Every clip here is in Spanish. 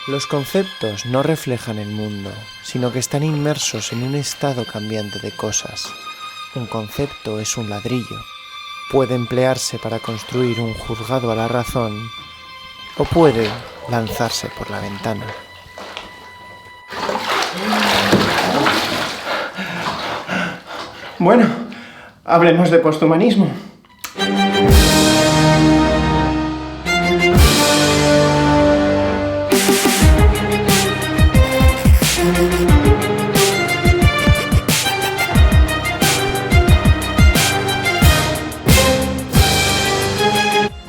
Los conceptos no reflejan el mundo, sino que están inmersos en un estado cambiante de cosas. Un concepto es un ladrillo. Puede emplearse para construir un juzgado a la razón o puede lanzarse por la ventana. Bueno, hablemos de posthumanismo.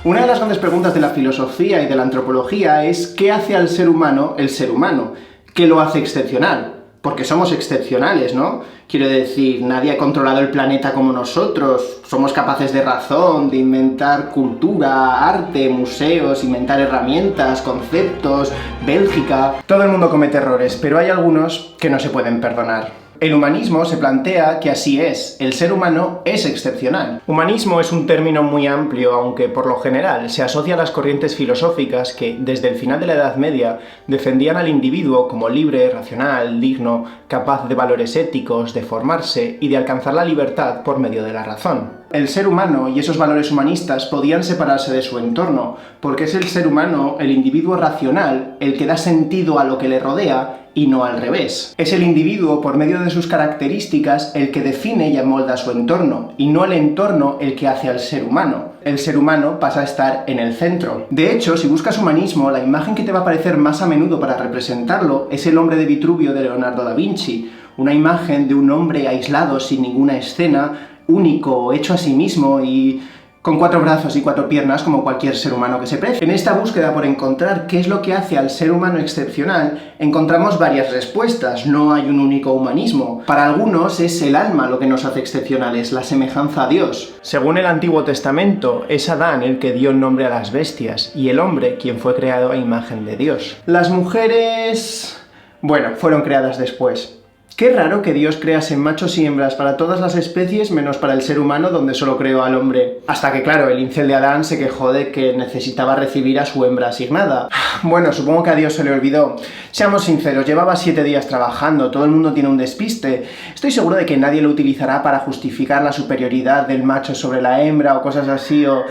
Una de las grandes preguntas de la filosofía y de la antropología es ¿qué hace al ser humano el ser humano? ¿Qué lo hace excepcional? Porque somos excepcionales, ¿no? Quiero decir, nadie ha controlado el planeta como nosotros, somos capaces de razón, de inventar cultura, arte, museos, inventar herramientas, conceptos, Bélgica... Todo el mundo comete errores, pero hay algunos que no se pueden perdonar. El humanismo se plantea que así es, el ser humano es excepcional. Humanismo es un término muy amplio, aunque por lo general se asocia a las corrientes filosóficas que, desde el final de la Edad Media, defendían al individuo como libre, racional, digno, capaz de valores éticos, de formarse y de alcanzar la libertad por medio de la razón. El ser humano y esos valores humanistas podían separarse de su entorno, porque es el ser humano, el individuo racional, el que da sentido a lo que le rodea, y no al revés. Es el individuo, por medio de sus características, el que define y amolda su entorno, y no el entorno el que hace al ser humano. El ser humano pasa a estar en el centro. De hecho, si buscas humanismo, la imagen que te va a aparecer más a menudo para representarlo es el hombre de Vitruvio de Leonardo da Vinci, una imagen de un hombre aislado, sin ninguna escena, único, hecho a sí mismo y con 4 brazos y 4 piernas como cualquier ser humano que se precie. En esta búsqueda por encontrar qué es lo que hace al ser humano excepcional, encontramos varias respuestas, no hay un único humanismo. Para algunos es el alma lo que nos hace excepcionales, la semejanza a Dios. Según el Antiguo Testamento, es Adán el que dio nombre a las bestias, y el hombre quien fue creado a imagen de Dios. Las mujeres... bueno, fueron creadas después. Qué raro que Dios crease machos y hembras para todas las especies menos para el ser humano donde solo creó al hombre. Hasta que claro, el incel de Adán se quejó de que necesitaba recibir a su hembra asignada. Bueno, supongo que a Dios se le olvidó. Seamos sinceros, llevaba 7 días trabajando, todo el mundo tiene un despiste. Estoy seguro de que nadie lo utilizará para justificar la superioridad del macho sobre la hembra o cosas así o...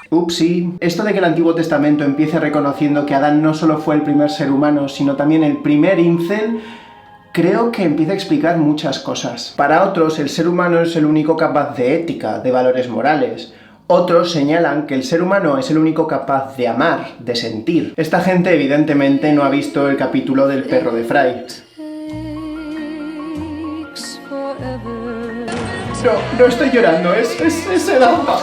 Upsi. Esto de que el Antiguo Testamento empiece reconociendo que Adán no solo fue el primer ser humano, sino también el primer incel, creo que empieza a explicar muchas cosas. Para otros, el ser humano es el único capaz de ética, de valores morales. Otros señalan que el ser humano es el único capaz de amar, de sentir. Esta gente evidentemente no ha visto el capítulo del perro de Fry. No estoy llorando, es el alma.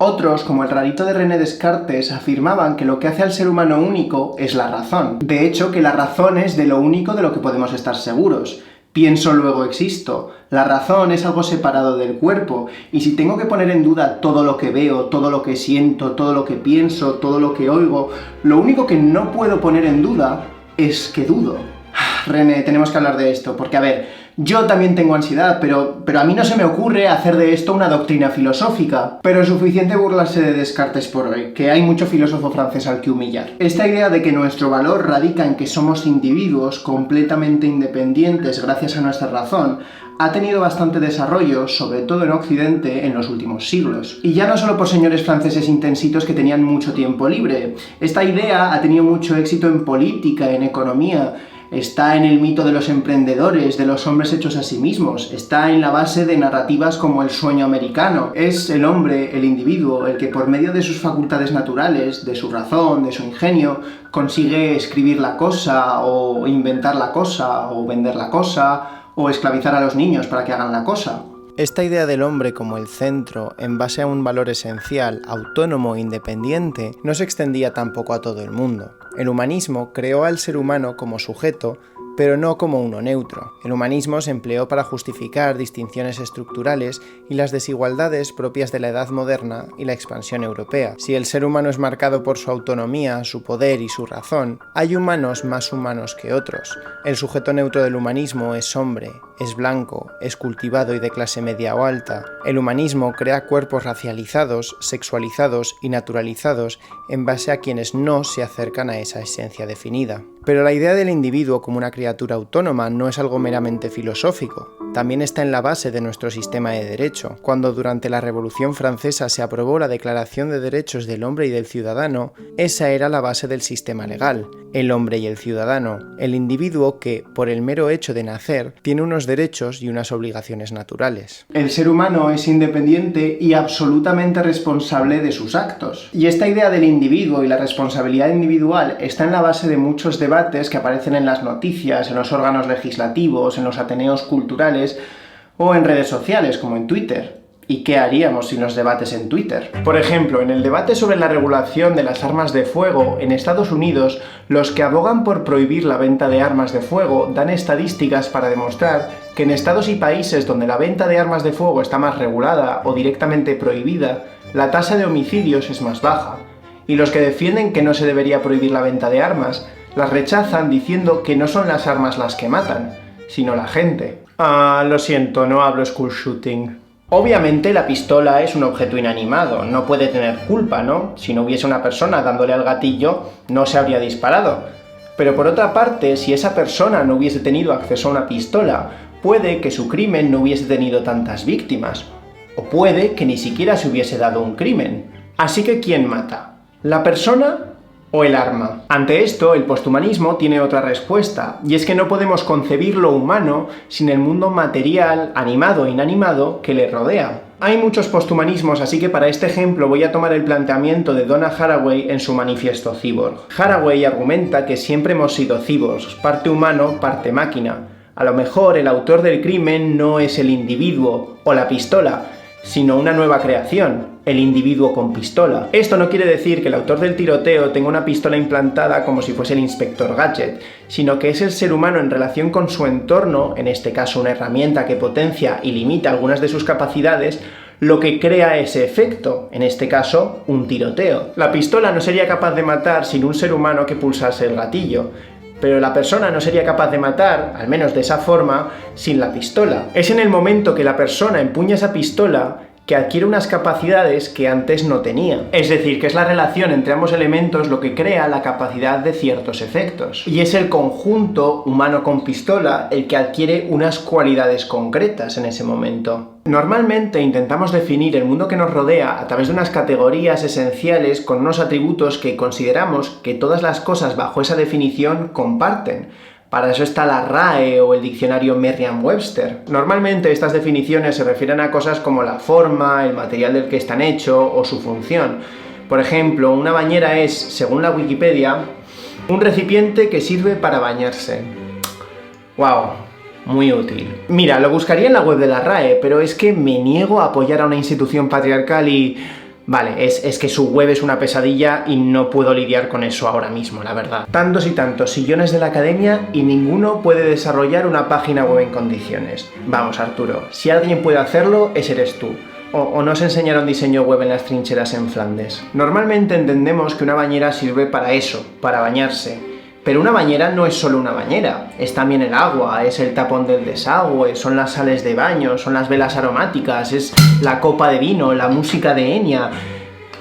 Otros, como el rarito de René Descartes, afirmaban que lo que hace al ser humano único es la razón. De hecho, que la razón es de lo único de lo que podemos estar seguros. Pienso, luego existo. La razón es algo separado del cuerpo, y si tengo que poner en duda todo lo que veo, todo lo que siento, todo lo que pienso, todo lo que oigo, lo único que no puedo poner en duda es que dudo. René, tenemos que hablar de esto, porque a ver, yo también tengo ansiedad, pero a mí no se me ocurre hacer de esto una doctrina filosófica. Pero es suficiente burlarse de Descartes por hoy, que hay mucho filósofo francés al que humillar. Esta idea de que nuestro valor radica en que somos individuos completamente independientes gracias a nuestra razón, ha tenido bastante desarrollo, sobre todo en Occidente, en los últimos siglos. Y ya no solo por señores franceses intensitos que tenían mucho tiempo libre. Esta idea ha tenido mucho éxito en política, en economía. Está en el mito de los emprendedores, de los hombres hechos a sí mismos, está en la base de narrativas como el sueño americano. Es el hombre, el individuo, el que por medio de sus facultades naturales, de su razón, de su ingenio, consigue escribir la cosa, o inventar la cosa, o vender la cosa, o esclavizar a los niños para que hagan la cosa. Esta idea del hombre como el centro, en base a un valor esencial, autónomo e independiente, no se extendía tampoco a todo el mundo. El humanismo creó al ser humano como sujeto pero no como uno neutro. El humanismo se empleó para justificar distinciones estructurales y las desigualdades propias de la edad moderna y la expansión europea. Si el ser humano es marcado por su autonomía, su poder y su razón, hay humanos más humanos que otros. El sujeto neutro del humanismo es hombre, es blanco, es cultivado y de clase media o alta. El humanismo crea cuerpos racializados, sexualizados y naturalizados en base a quienes no se acercan a esa esencia definida. Pero la idea del individuo como una criatura autónoma no es algo meramente filosófico. También está en la base de nuestro sistema de derecho. Cuando durante la Revolución Francesa se aprobó la Declaración de Derechos del Hombre y del Ciudadano, esa era la base del sistema legal. El hombre y el ciudadano, el individuo que, por el mero hecho de nacer, tiene unos derechos y unas obligaciones naturales. El ser humano es independiente y absolutamente responsable de sus actos. Y esta idea del individuo y la responsabilidad individual está en la base de muchos debates que aparecen en las noticias, en los órganos legislativos, en los ateneos culturales o en redes sociales como en Twitter. ¿Y qué haríamos sin los debates en Twitter? Por ejemplo, en el debate sobre la regulación de las armas de fuego en Estados Unidos, los que abogan por prohibir la venta de armas de fuego dan estadísticas para demostrar que en estados y países donde la venta de armas de fuego está más regulada o directamente prohibida, la tasa de homicidios es más baja. Y los que defienden que no se debería prohibir la venta de armas, las rechazan diciendo que no son las armas las que matan, sino la gente. Lo siento, no hablo school shooting. Obviamente la pistola es un objeto inanimado, no puede tener culpa, ¿no? Si no hubiese una persona dándole al gatillo, no se habría disparado. Pero por otra parte, si esa persona no hubiese tenido acceso a una pistola, puede que su crimen no hubiese tenido tantas víctimas. O puede que ni siquiera se hubiese dado un crimen. Así que ¿quién mata? ¿La persona o el arma? Ante esto, el posthumanismo tiene otra respuesta, y es que no podemos concebir lo humano sin el mundo material, animado e inanimado, que le rodea. Hay muchos posthumanismos, así que para este ejemplo voy a tomar el planteamiento de Donna Haraway en su manifiesto Cyborg. Haraway argumenta que siempre hemos sido cyborgs, parte humano, parte máquina. A lo mejor el autor del crimen no es el individuo o la pistola, sino una nueva creación, el individuo con pistola. Esto no quiere decir que el autor del tiroteo tenga una pistola implantada como si fuese el Inspector Gadget, sino que es el ser humano en relación con su entorno, en este caso una herramienta que potencia y limita algunas de sus capacidades, lo que crea ese efecto, en este caso, un tiroteo. La pistola no sería capaz de matar sin un ser humano que pulsase el gatillo, pero la persona no sería capaz de matar, al menos de esa forma, sin la pistola. Es en el momento que la persona empuña esa pistola que adquiere unas capacidades que antes no tenía. Es decir, que es la relación entre ambos elementos lo que crea la capacidad de ciertos efectos. Y es el conjunto humano con pistola el que adquiere unas cualidades concretas en ese momento. Normalmente intentamos definir el mundo que nos rodea a través de unas categorías esenciales con unos atributos que consideramos que todas las cosas bajo esa definición comparten. Para eso está la RAE o el diccionario Merriam-Webster. Normalmente estas definiciones se refieren a cosas como la forma, el material del que están hechos o su función. Por ejemplo, una bañera es, según la Wikipedia, un recipiente que sirve para bañarse. ¡Wow! Muy útil. Mira, lo buscaría en la web de la RAE, pero es que me niego a apoyar a una institución patriarcal y... Vale, es que su web es una pesadilla y no puedo lidiar con eso ahora mismo, la verdad. Tantos y tantos sillones de la academia y ninguno puede desarrollar una página web en condiciones. Vamos, Arturo, si alguien puede hacerlo, ese eres tú. O nos enseñaron diseño web en las trincheras en Flandes. Normalmente entendemos que una bañera sirve para eso, para bañarse. Pero una bañera no es solo una bañera, es también el agua, es el tapón del desagüe, son las sales de baño, son las velas aromáticas, es la copa de vino, la música de Enya...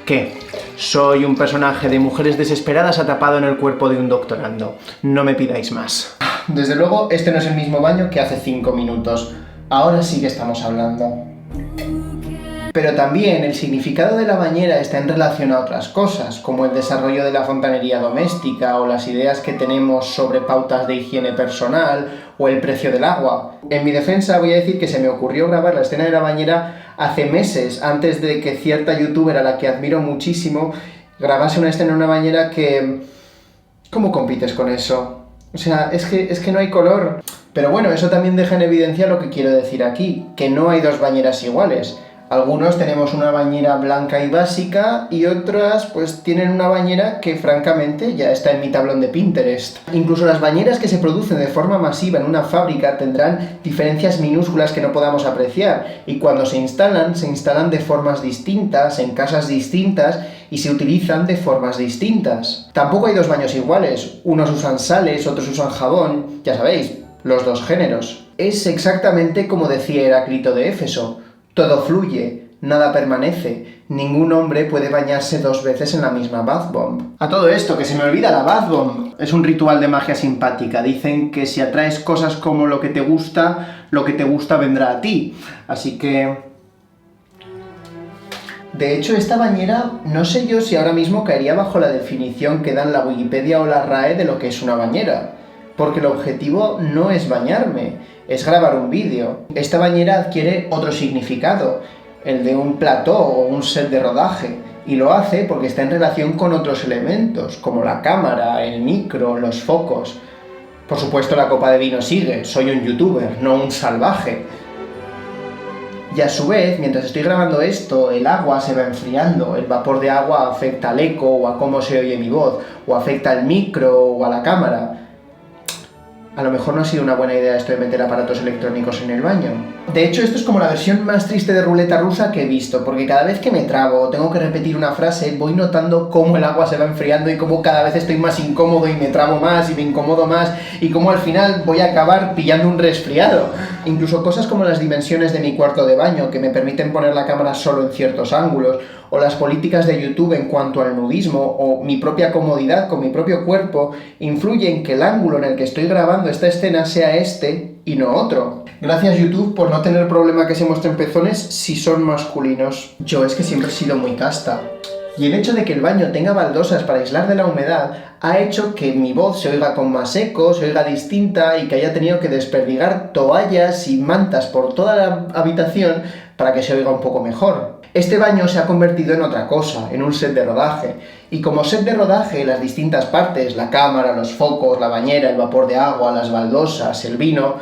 ¿Qué? Soy un personaje de Mujeres Desesperadas atrapado en el cuerpo de un doctorando. No me pidáis más. Desde luego, este no es el mismo baño que hace 5 minutos. Ahora sí que estamos hablando. Pero también el significado de la bañera está en relación a otras cosas, como el desarrollo de la fontanería doméstica o las ideas que tenemos sobre pautas de higiene personal o el precio del agua. En mi defensa voy a decir que se me ocurrió grabar la escena de la bañera hace meses, antes de que cierta youtuber a la que admiro muchísimo grabase una escena en una bañera que... ¿Cómo compites con eso? O sea, es que no hay color. Pero bueno, eso también deja en evidencia lo que quiero decir aquí, que no hay dos bañeras iguales. Algunos tenemos una bañera blanca y básica y otras pues tienen una bañera que francamente ya está en mi tablón de Pinterest. Incluso las bañeras que se producen de forma masiva en una fábrica tendrán diferencias minúsculas que no podamos apreciar y cuando se instalan de formas distintas, en casas distintas y se utilizan de formas distintas. Tampoco hay dos baños iguales, unos usan sales, otros usan jabón, ya sabéis, los dos géneros. Es exactamente como decía Heráclito de Éfeso. Todo fluye, nada permanece, ningún hombre puede bañarse 2 veces en la misma bath bomb. A todo esto, que se me olvida la bath bomb. Es un ritual de magia simpática. Dicen que si atraes cosas como lo que te gusta vendrá a ti. Así que... De hecho, esta bañera, no sé yo si ahora mismo caería bajo la definición que dan la Wikipedia o la RAE de lo que es una bañera. Porque el objetivo no es bañarme, es grabar un vídeo. Esta bañera adquiere otro significado, el de un plató o un set de rodaje, y lo hace porque está en relación con otros elementos, como la cámara, el micro, los focos. Por supuesto, la copa de vino sigue, soy un youtuber, no un salvaje. Y a su vez, mientras estoy grabando esto, el agua se va enfriando, el vapor de agua afecta al eco o a cómo se oye mi voz, o afecta al micro o a la cámara. A lo mejor no ha sido una buena idea esto de meter aparatos electrónicos en el baño. De hecho, esto es como la versión más triste de ruleta rusa que he visto, porque cada vez que me trabo o tengo que repetir una frase, voy notando cómo el agua se va enfriando y cómo cada vez estoy más incómodo y me trabo más y me incomodo más y cómo al final voy a acabar pillando un resfriado. Incluso cosas como las dimensiones de mi cuarto de baño, que me permiten poner la cámara solo en ciertos ángulos, o las políticas de YouTube en cuanto al nudismo, o mi propia comodidad con mi propio cuerpo, influyen en que el ángulo en el que estoy grabando esta escena sea este y no otro. Gracias YouTube por no tener problema que se muestren pezones si son masculinos. Yo es que siempre he sido muy casta. Y el hecho de que el baño tenga baldosas para aislar de la humedad ha hecho que mi voz se oiga con más eco, se oiga distinta y que haya tenido que desperdigar toallas y mantas por toda la habitación para que se oiga un poco mejor. Este baño se ha convertido en otra cosa, en un set de rodaje. Y como set de rodaje, las distintas partes, la cámara, los focos, la bañera, el vapor de agua, las baldosas, el vino,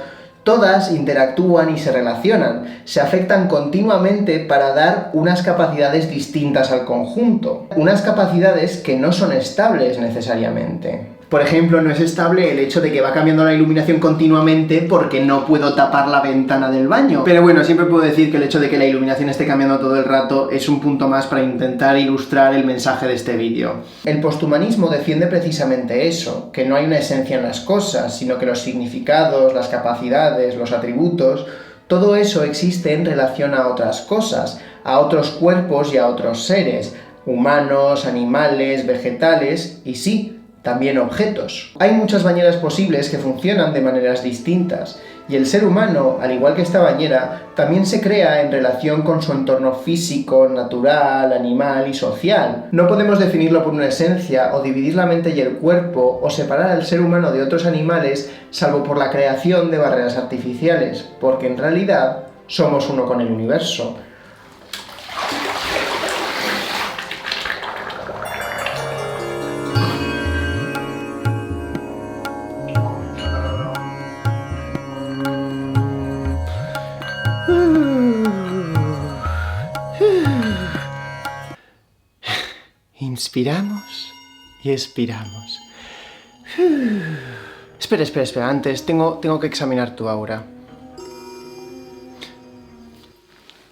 todas interactúan y se relacionan, se afectan continuamente para dar unas capacidades distintas al conjunto. Unas capacidades que no son estables necesariamente. Por ejemplo, no es estable el hecho de que va cambiando la iluminación continuamente porque no puedo tapar la ventana del baño. Pero bueno, siempre puedo decir que el hecho de que la iluminación esté cambiando todo el rato es un punto más para intentar ilustrar el mensaje de este vídeo. El posthumanismo defiende precisamente eso, que no hay una esencia en las cosas, sino que los significados, las capacidades, los atributos, todo eso existe en relación a otras cosas, a otros cuerpos y a otros seres, humanos, animales, vegetales y sí, también objetos. Hay muchas bañeras posibles que funcionan de maneras distintas, y el ser humano, al igual que esta bañera, también se crea en relación con su entorno físico, natural, animal y social. No podemos definirlo por una esencia, o dividir la mente y el cuerpo, o separar al ser humano de otros animales, salvo por la creación de barreras artificiales, porque en realidad somos uno con el universo. Inspiramos y expiramos. Espera, antes tengo que examinar tu aura.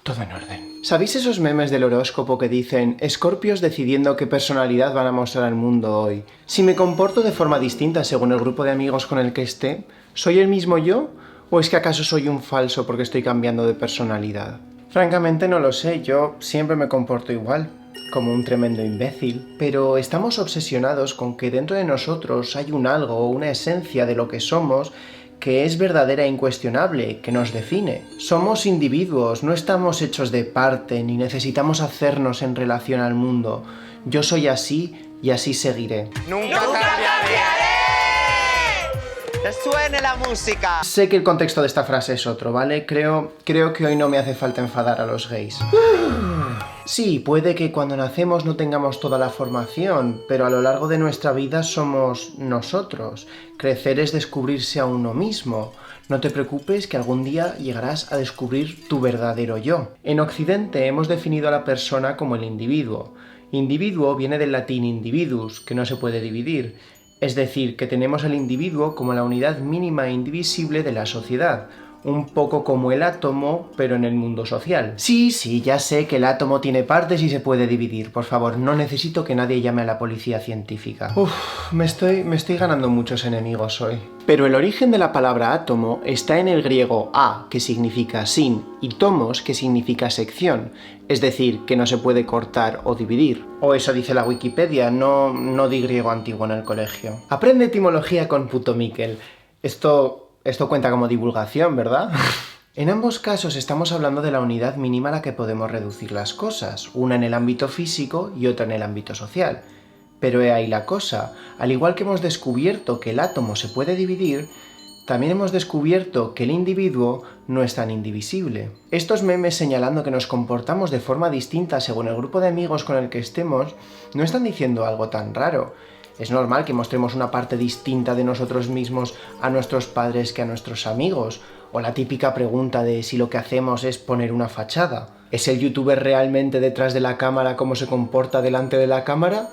Todo en orden. ¿Sabéis esos memes del horóscopo que dicen Escorpios decidiendo qué personalidad van a mostrar al mundo hoy? Si me comporto de forma distinta según el grupo de amigos con el que esté, ¿soy el mismo yo? ¿O es que acaso soy un falso porque estoy cambiando de personalidad? Francamente no lo sé, yo siempre me comporto igual, como un tremendo imbécil. Pero estamos obsesionados con que dentro de nosotros hay un algo, una esencia de lo que somos que es verdadera e incuestionable, que nos define. Somos individuos, no estamos hechos de parte, ni necesitamos hacernos en relación al mundo. Yo soy así y así seguiré. ¡Nunca cambiaré! ¡Que suene la música! Sé que el contexto de esta frase es otro, ¿vale? Creo que hoy no me hace falta enfadar a los gays. Sí, puede que cuando nacemos no tengamos toda la formación, pero a lo largo de nuestra vida somos nosotros. Crecer es descubrirse a uno mismo. No te preocupes que algún día llegarás a descubrir tu verdadero yo. En Occidente hemos definido a la persona como el individuo. Individuo viene del latín individus, que no se puede dividir. Es decir, que tenemos al individuo como la unidad mínima e indivisible de la sociedad. Un poco como el átomo, pero en el mundo social. Sí, ya sé que el átomo tiene partes y se puede dividir. Por favor, no necesito que nadie llame a la policía científica. Me estoy ganando muchos enemigos hoy. Pero el origen de la palabra átomo está en el griego a, que significa sin, y tomos, que significa sección. Es decir, que no se puede cortar o dividir. O eso dice la Wikipedia, no di griego antiguo en el colegio. Aprende etimología con Puto Miquel. Esto cuenta como divulgación, ¿verdad? En ambos casos estamos hablando de la unidad mínima a la que podemos reducir las cosas, una en el ámbito físico y otra en el ámbito social. Pero he ahí la cosa, al igual que hemos descubierto que el átomo se puede dividir, también hemos descubierto que el individuo no es tan indivisible. Estos memes señalando que nos comportamos de forma distinta según el grupo de amigos con el que estemos, no están diciendo algo tan raro. Es normal que mostremos una parte distinta de nosotros mismos a nuestros padres que a nuestros amigos, o la típica pregunta de si lo que hacemos es poner una fachada. ¿Es el youtuber realmente detrás de la cámara como se comporta delante de la cámara?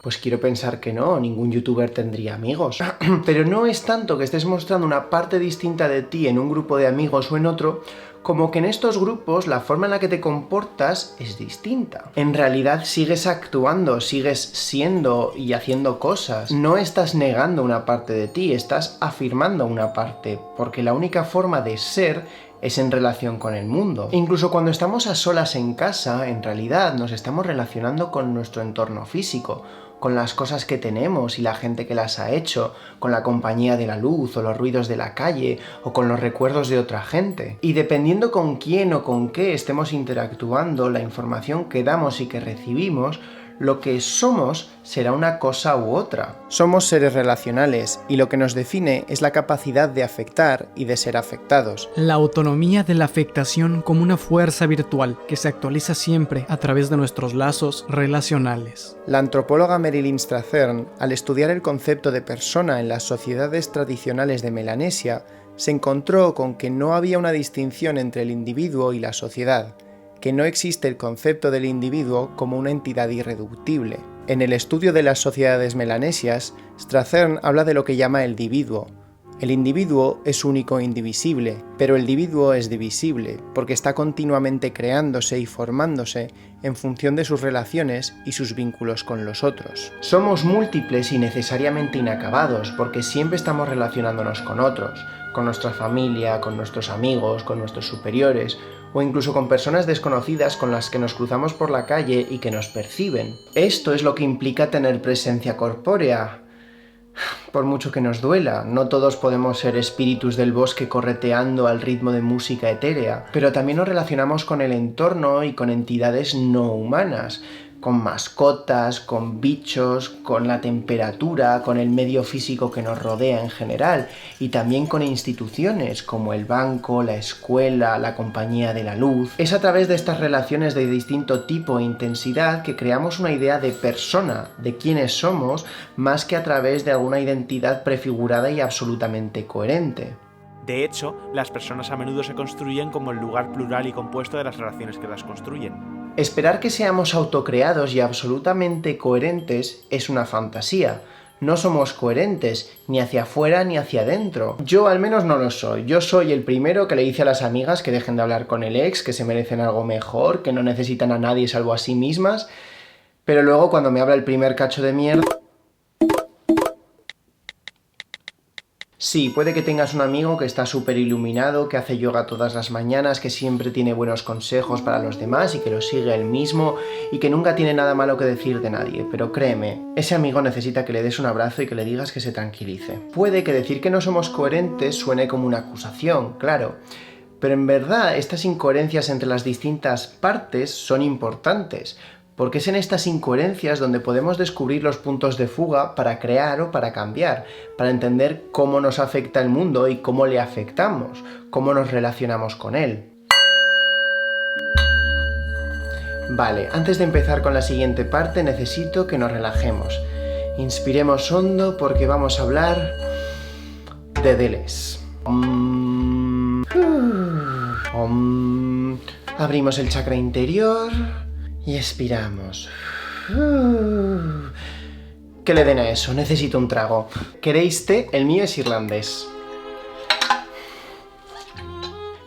Pues quiero pensar que no, ningún youtuber tendría amigos. Pero no es tanto que estés mostrando una parte distinta de ti en un grupo de amigos o en otro, como que en estos grupos la forma en la que te comportas es distinta. En realidad sigues actuando, sigues siendo y haciendo cosas. No estás negando una parte de ti, estás afirmando una parte, porque la única forma de ser es en relación con el mundo. Incluso cuando estamos a solas en casa, en realidad nos estamos relacionando con nuestro entorno físico, con las cosas que tenemos y la gente que las ha hecho, con la compañía de la luz o los ruidos de la calle o con los recuerdos de otra gente. Y dependiendo con quién o con qué estemos interactuando, la información que damos y que recibimos, lo que somos será una cosa u otra. Somos seres relacionales y lo que nos define es la capacidad de afectar y de ser afectados. La autonomía de la afectación como una fuerza virtual que se actualiza siempre a través de nuestros lazos relacionales. La antropóloga Marilyn Strathern, al estudiar el concepto de persona en las sociedades tradicionales de Melanesia, se encontró con que no había una distinción entre el individuo y la sociedad, que no existe el concepto del individuo como una entidad irreductible. En el estudio de las sociedades melanesias, Strathern habla de lo que llama el dividuo. El individuo es único e indivisible, pero el dividuo es divisible, porque está continuamente creándose y formándose en función de sus relaciones y sus vínculos con los otros. Somos múltiples y necesariamente inacabados, porque siempre estamos relacionándonos con otros, con nuestra familia, con nuestros amigos, con nuestros superiores, o incluso con personas desconocidas con las que nos cruzamos por la calle y que nos perciben. Esto es lo que implica tener presencia corpórea. Por mucho que nos duela, no todos podemos ser espíritus del bosque correteando al ritmo de música etérea, pero también nos relacionamos con el entorno y con entidades no humanas, con mascotas, con bichos, con la temperatura, con el medio físico que nos rodea en general, y también con instituciones como el banco, la escuela, la compañía de la luz. Es a través de estas relaciones de distinto tipo e intensidad que creamos una idea de persona, de quiénes somos, más que a través de alguna identidad prefigurada y absolutamente coherente. De hecho, las personas a menudo se construyen como el lugar plural y compuesto de las relaciones que las construyen. Esperar que seamos autocreados y absolutamente coherentes es una fantasía. No somos coherentes, ni hacia afuera ni hacia adentro. Yo al menos no lo soy. Yo soy el primero que le dice a las amigas que dejen de hablar con el ex, que se merecen algo mejor, que no necesitan a nadie salvo a sí mismas. Pero luego cuando me habla el primer cacho de mierda... Sí, puede que tengas un amigo que está súper iluminado, que hace yoga todas las mañanas, que siempre tiene buenos consejos para los demás y que los sigue él mismo y que nunca tiene nada malo que decir de nadie. Pero créeme, ese amigo necesita que le des un abrazo y que le digas que se tranquilice. Puede que decir que no somos coherentes suene como una acusación, claro. Pero en verdad estas incoherencias entre las distintas partes son importantes, porque es en estas incoherencias donde podemos descubrir los puntos de fuga para crear o para cambiar, para entender cómo nos afecta el mundo y cómo le afectamos, cómo nos relacionamos con él. Vale, antes de empezar con la siguiente parte necesito que nos relajemos. Inspiremos hondo porque vamos a hablar de Deleuze. Abrimos el chakra interior y expiramos. Que le den a eso, necesito un trago. ¿Queréis té? El mío es irlandés.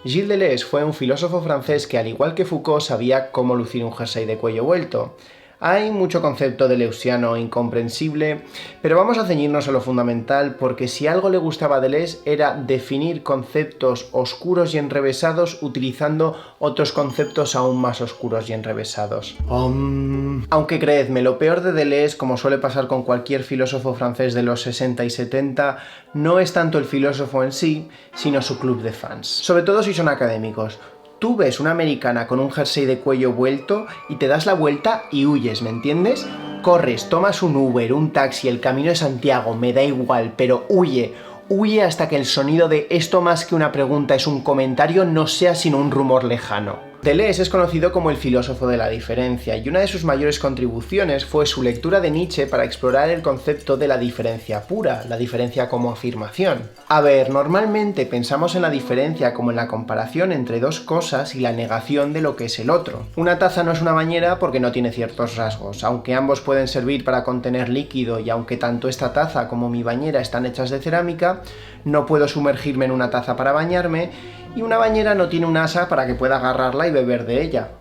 Gilles Deleuze fue un filósofo francés que, al igual que Foucault, sabía cómo lucir un jersey de cuello vuelto. Hay mucho concepto deleuziano incomprensible, pero vamos a ceñirnos a lo fundamental, porque si algo le gustaba a Deleuze era definir conceptos oscuros y enrevesados utilizando otros conceptos aún más oscuros y enrevesados. Aunque creedme, lo peor de Deleuze, como suele pasar con cualquier filósofo francés de los 60 y 70, no es tanto el filósofo en sí, sino su club de fans. Sobre todo si son académicos. Tú ves una americana con un jersey de cuello vuelto y te das la vuelta y huyes, ¿me entiendes? Corres, tomas un Uber, un taxi, el Camino de Santiago, me da igual, pero huye. Huye hasta que el sonido de esto más que una pregunta es un comentario no sea sino un rumor lejano. Deleuze es conocido como el filósofo de la diferencia, y una de sus mayores contribuciones fue su lectura de Nietzsche para explorar el concepto de la diferencia pura, la diferencia como afirmación. A ver, normalmente pensamos en la diferencia como en la comparación entre dos cosas y la negación de lo que es el otro. Una taza no es una bañera porque no tiene ciertos rasgos, aunque ambos pueden servir para contener líquido y aunque tanto esta taza como mi bañera están hechas de cerámica, no puedo sumergirme en una taza para bañarme, y una bañera no tiene un asa para que pueda agarrarla y beber de ella.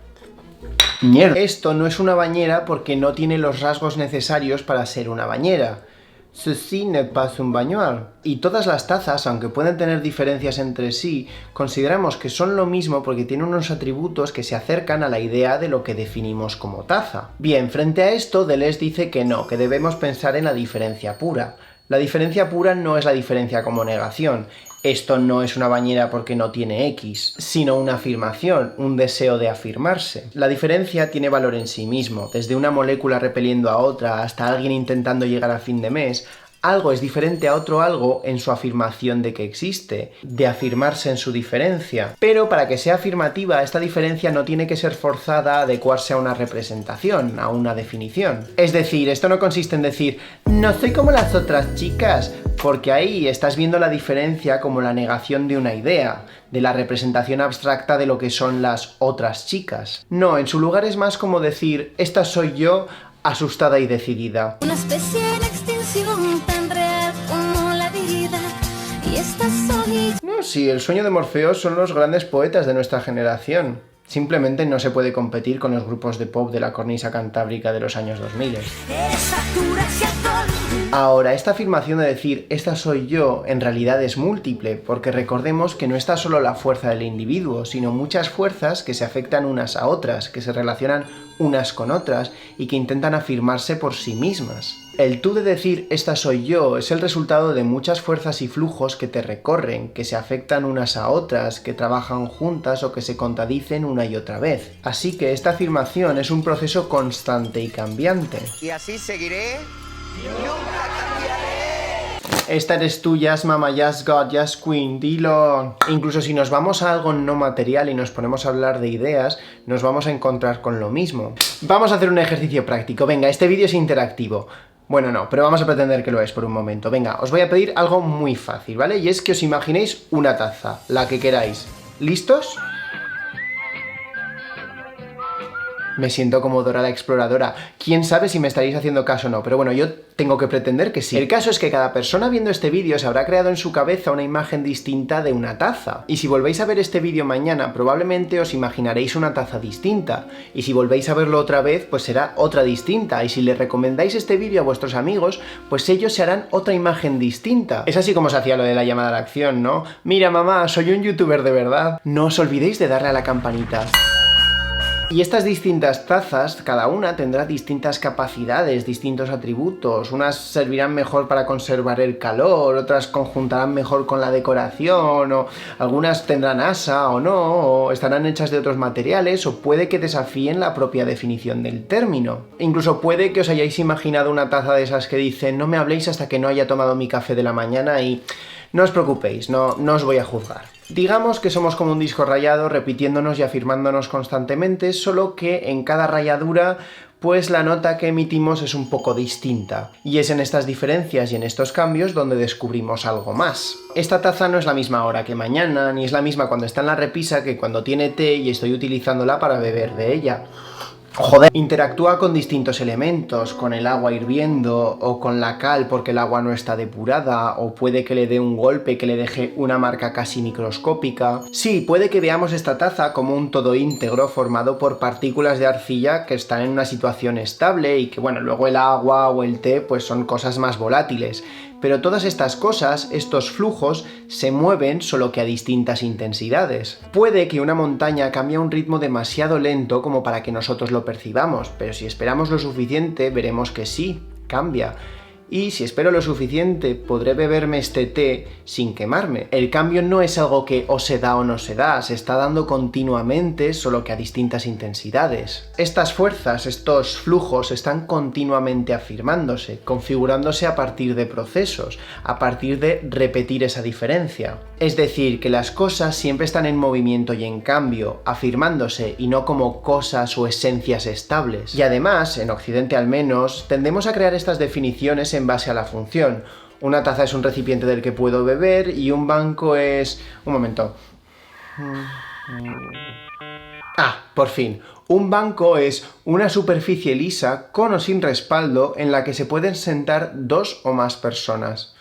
Mierda. Esto no es una bañera porque no tiene los rasgos necesarios para ser una bañera. Ceci n'est pas un baignoire. Y todas las tazas, aunque pueden tener diferencias entre sí, consideramos que son lo mismo porque tienen unos atributos que se acercan a la idea de lo que definimos como taza. Bien, frente a esto, Deleuze dice que no, que debemos pensar en la diferencia pura. La diferencia pura no es la diferencia como negación. Esto no es una bañera porque no tiene X, sino una afirmación, un deseo de afirmarse. La diferencia tiene valor en sí mismo, desde una molécula repeliendo a otra hasta alguien intentando llegar a fin de mes. Algo es diferente a otro algo en su afirmación de que existe, de afirmarse en su diferencia. Pero para que sea afirmativa, esta diferencia no tiene que ser forzada a adecuarse a una representación, a una definición. Es decir, esto no consiste en decir, no soy como las otras chicas, porque ahí estás viendo la diferencia como la negación de una idea, de la representación abstracta de lo que son las otras chicas. No, en su lugar es más como decir, esta soy yo, asustada y decidida. Una especie en extinción tan real como la vida, y esta soy. No, sí, el sueño de Morfeo son los grandes poetas de nuestra generación. Simplemente no se puede competir con los grupos de pop de la cornisa cantábrica de los años 2000. Ahora, esta afirmación de decir, esta soy yo, en realidad es múltiple, porque recordemos que no está solo la fuerza del individuo, sino muchas fuerzas que se afectan unas a otras, que se relacionan unas con otras y que intentan afirmarse por sí mismas. El tú de decir, esta soy yo, es el resultado de muchas fuerzas y flujos que te recorren, que se afectan unas a otras, que trabajan juntas o que se contradicen una y otra vez. Así que esta afirmación es un proceso constante y cambiante. Y así seguiré. ¡Nunca cambiaré! Esta eres tú, Jazz Mama, Jazz God, Jazz Queen, dilo. Incluso si nos vamos a algo no material y nos ponemos a hablar de ideas, nos vamos a encontrar con lo mismo. Vamos a hacer un ejercicio práctico. Venga, este vídeo es interactivo. Bueno, no, pero vamos a pretender que lo es por un momento. Venga, os voy a pedir algo muy fácil, ¿vale? Y es que os imaginéis una taza, la que queráis. ¿Listos? Me siento como Dora la Exploradora. ¿Quién sabe si me estaréis haciendo caso o no? Pero bueno, yo tengo que pretender que sí. El caso es que cada persona viendo este vídeo se habrá creado en su cabeza una imagen distinta de una taza. Y si volvéis a ver este vídeo mañana, probablemente os imaginaréis una taza distinta. Y si volvéis a verlo otra vez, pues será otra distinta. Y si le recomendáis este vídeo a vuestros amigos, pues ellos se harán otra imagen distinta. Es así como se hacía lo de la llamada a la acción, ¿no? Mira, mamá, soy un youtuber de verdad. No os olvidéis de darle a la campanita. Y estas distintas tazas, cada una tendrá distintas capacidades, distintos atributos. Unas servirán mejor para conservar el calor, otras conjuntarán mejor con la decoración, o algunas tendrán asa o no, o estarán hechas de otros materiales, o puede que desafíen la propia definición del término. Incluso puede que os hayáis imaginado una taza de esas que dicen no me habléis hasta que no haya tomado mi café de la mañana y no os preocupéis, no os voy a juzgar. Digamos que somos como un disco rayado repitiéndonos y afirmándonos constantemente, solo que en cada rayadura pues la nota que emitimos es un poco distinta. Y es en estas diferencias y en estos cambios donde descubrimos algo más. Esta taza no es la misma ahora que mañana, ni es la misma cuando está en la repisa que cuando tiene té y estoy utilizándola para beber de ella. Joder. Interactúa con distintos elementos, con el agua hirviendo o con la cal porque el agua no está depurada, o puede que le dé un golpe que le deje una marca casi microscópica. Sí, puede que veamos esta taza como un todo íntegro formado por partículas de arcilla que están en una situación estable y que, bueno, luego el agua o el té pues son cosas más volátiles. Pero todas estas cosas, estos flujos, se mueven solo que a distintas intensidades. Puede que una montaña cambie a un ritmo demasiado lento como para que nosotros lo percibamos, pero si esperamos lo suficiente veremos que sí, cambia. Y si espero lo suficiente, podré beberme este té sin quemarme. El cambio no es algo que o se da o no se da, se está dando continuamente, solo que a distintas intensidades. Estas fuerzas, estos flujos, están continuamente afirmándose, configurándose a partir de procesos, a partir de repetir esa diferencia. Es decir, que las cosas siempre están en movimiento y en cambio, afirmándose y no como cosas o esencias estables. Y además, en Occidente al menos, tendemos a crear estas definiciones en base a la función. Una taza es un recipiente del que puedo beber y un banco es... Un momento. Por fin. Un banco es una superficie lisa, con o sin respaldo, en la que se pueden sentar dos o más personas.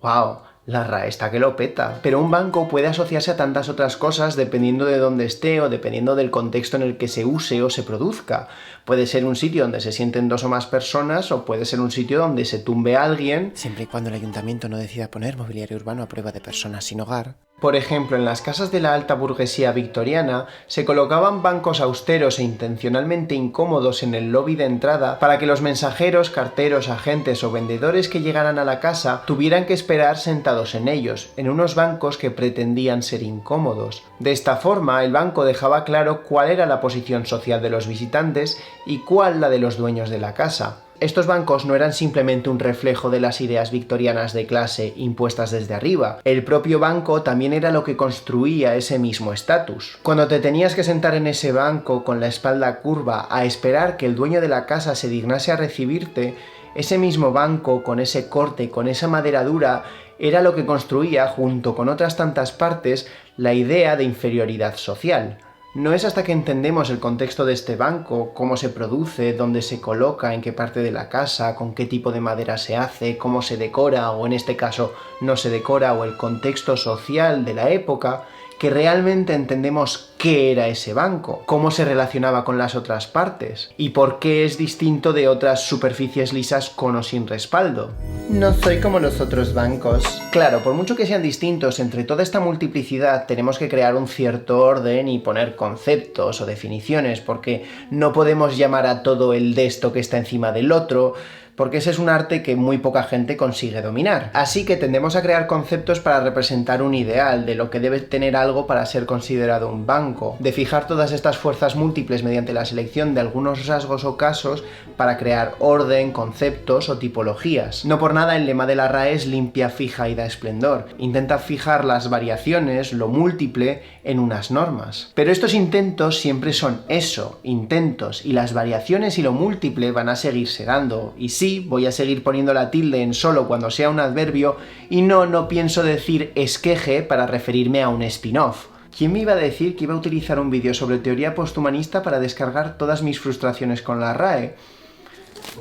¡Wow! La RAE está que lo peta. Pero un banco puede asociarse a tantas otras cosas dependiendo de dónde esté o dependiendo del contexto en el que se use o se produzca. Puede ser un sitio donde se sienten dos o más personas o puede ser un sitio donde se tumbe a alguien. Siempre y cuando el ayuntamiento no decida poner mobiliario urbano a prueba de personas sin hogar. Por ejemplo, en las casas de la alta burguesía victoriana se colocaban bancos austeros e intencionalmente incómodos en el lobby de entrada para que los mensajeros, carteros, agentes o vendedores que llegaran a la casa tuvieran que esperar sentados en ellos, en unos bancos que pretendían ser incómodos. De esta forma, el banco dejaba claro cuál era la posición social de los visitantes y cuál la de los dueños de la casa. Estos bancos no eran simplemente un reflejo de las ideas victorianas de clase impuestas desde arriba. El propio banco también era lo que construía ese mismo estatus. Cuando te tenías que sentar en ese banco con la espalda curva a esperar que el dueño de la casa se dignase a recibirte, ese mismo banco, con ese corte, con esa madera dura, era lo que construía, junto con otras tantas partes, la idea de inferioridad social. No es hasta que entendemos el contexto de este banco, cómo se produce, dónde se coloca, en qué parte de la casa, con qué tipo de madera se hace, cómo se decora o en este caso no se decora o el contexto social de la época, que realmente entendemos qué era ese banco, cómo se relacionaba con las otras partes y por qué es distinto de otras superficies lisas con o sin respaldo. No soy como los otros bancos. Claro, por mucho que sean distintos, entre toda esta multiplicidad tenemos que crear un cierto orden y poner conceptos o definiciones, porque no podemos llamar a todo el de esto que está encima del otro, porque ese es un arte que muy poca gente consigue dominar. Así que tendemos a crear conceptos para representar un ideal de lo que debe tener algo para ser considerado un banco, de fijar todas estas fuerzas múltiples mediante la selección de algunos rasgos o casos para crear orden, conceptos o tipologías. No por nada el lema de la RAE es limpia, fija y da esplendor. Intenta fijar las variaciones, lo múltiple, en unas normas. Pero estos intentos siempre son eso, intentos, y las variaciones y lo múltiple van a seguirse dando. Y sí, voy a seguir poniendo la tilde en solo cuando sea un adverbio, y no pienso decir esqueje para referirme a un spin-off. ¿Quién me iba a decir que iba a utilizar un vídeo sobre teoría posthumanista para descargar todas mis frustraciones con la RAE?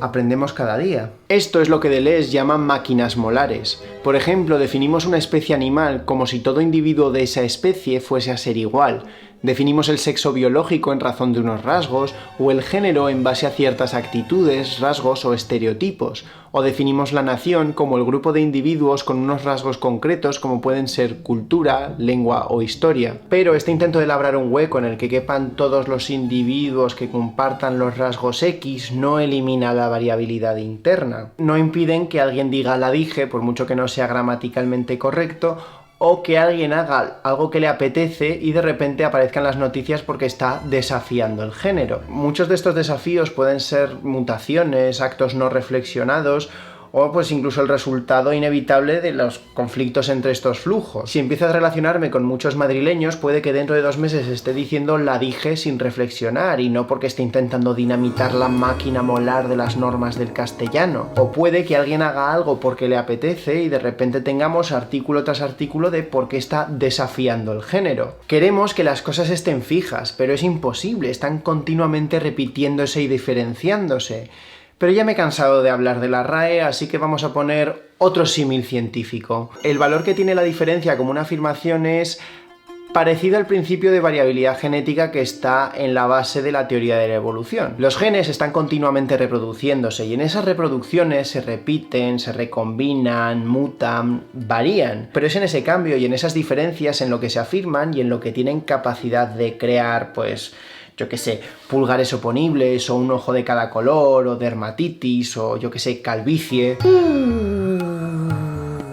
Aprendemos cada día. Esto es lo que Deleuze llama máquinas molares. Por ejemplo, definimos una especie animal como si todo individuo de esa especie fuese a ser igual. Definimos el sexo biológico en razón de unos rasgos, o el género en base a ciertas actitudes, rasgos o estereotipos. O definimos la nación como el grupo de individuos con unos rasgos concretos como pueden ser cultura, lengua o historia. Pero este intento de labrar un hueco en el que quepan todos los individuos que compartan los rasgos X no elimina la variabilidad interna. No impiden que alguien diga la dije, por mucho que no sea gramaticalmente correcto, o que alguien haga algo que le apetece y de repente aparezcan las noticias porque está desafiando el género. Muchos de estos desafíos pueden ser mutaciones, actos no reflexionados o pues incluso el resultado inevitable de los conflictos entre estos flujos. Si empiezo a relacionarme con muchos madrileños, puede que dentro de 2 meses esté diciendo la dije sin reflexionar y no porque esté intentando dinamitar la máquina molar de las normas del castellano. O puede que alguien haga algo porque le apetece y de repente tengamos artículo tras artículo de por qué está desafiando el género. Queremos que las cosas estén fijas, pero es imposible, están continuamente repitiéndose y diferenciándose. Pero ya me he cansado de hablar de la RAE, así que vamos a poner otro símil científico. El valor que tiene la diferencia como una afirmación es parecido al principio de variabilidad genética que está en la base de la teoría de la evolución. Los genes están continuamente reproduciéndose y en esas reproducciones se repiten, se recombinan, mutan, varían. Pero es en ese cambio y en esas diferencias en lo que se afirman y en lo que tienen capacidad de crear, pues, yo que sé, pulgares oponibles, o un ojo de cada color, o dermatitis, o yo que sé, calvicie.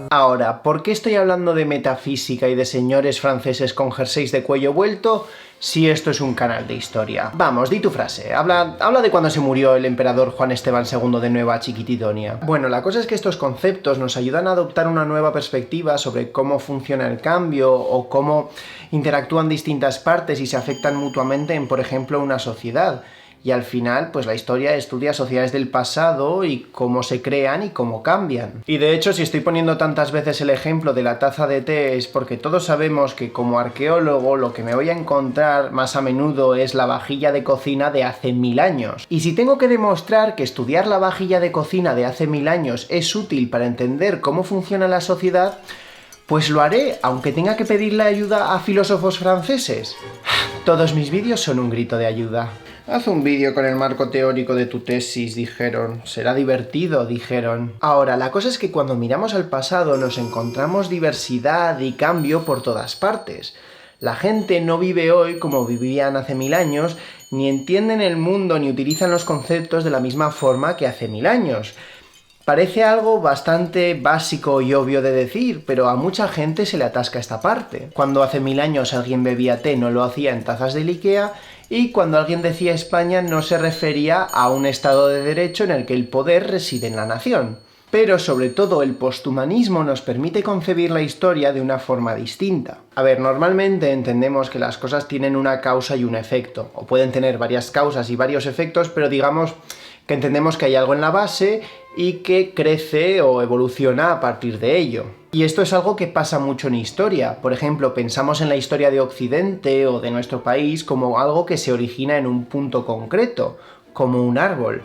Ahora, ¿por qué estoy hablando de metafísica y de señores franceses con jerseys de cuello vuelto si esto es un canal de historia? Vamos, di tu frase, habla de cuando se murió el emperador Juan Esteban II de Nueva Chiquitidonia. Bueno, la cosa es que estos conceptos nos ayudan a adoptar una nueva perspectiva sobre cómo funciona el cambio o cómo interactúan distintas partes y se afectan mutuamente en, por ejemplo, una sociedad. Y al final, pues la historia estudia sociedades del pasado y cómo se crean y cómo cambian. Y de hecho, si estoy poniendo tantas veces el ejemplo de la taza de té es porque todos sabemos que como arqueólogo lo que me voy a encontrar más a menudo es la vajilla de cocina de hace 1000 años. Y si tengo que demostrar que estudiar la vajilla de cocina de hace 1000 años es útil para entender cómo funciona la sociedad, pues lo haré, aunque tenga que pedirle ayuda a filósofos franceses. Todos mis vídeos son un grito de ayuda. Haz un vídeo con el marco teórico de tu tesis, dijeron. Será divertido, dijeron. Ahora, la cosa es que cuando miramos al pasado nos encontramos diversidad y cambio por todas partes. La gente no vive hoy como vivían hace 1000 años, ni entienden el mundo ni utilizan los conceptos de la misma forma que hace 1000 años. Parece algo bastante básico y obvio de decir, pero a mucha gente se le atasca esta parte. Cuando hace 1000 años alguien bebía té no lo hacía en tazas del IKEA, y cuando alguien decía España no se refería a un Estado de Derecho en el que el poder reside en la nación. Pero sobre todo el posthumanismo nos permite concebir la historia de una forma distinta. A ver, normalmente entendemos que las cosas tienen una causa y un efecto, o pueden tener varias causas y varios efectos, pero digamos que entendemos que hay algo en la base y que crece o evoluciona a partir de ello. Y esto es algo que pasa mucho en historia. Por ejemplo, pensamos en la historia de Occidente o de nuestro país como algo que se origina en un punto concreto, como un árbol.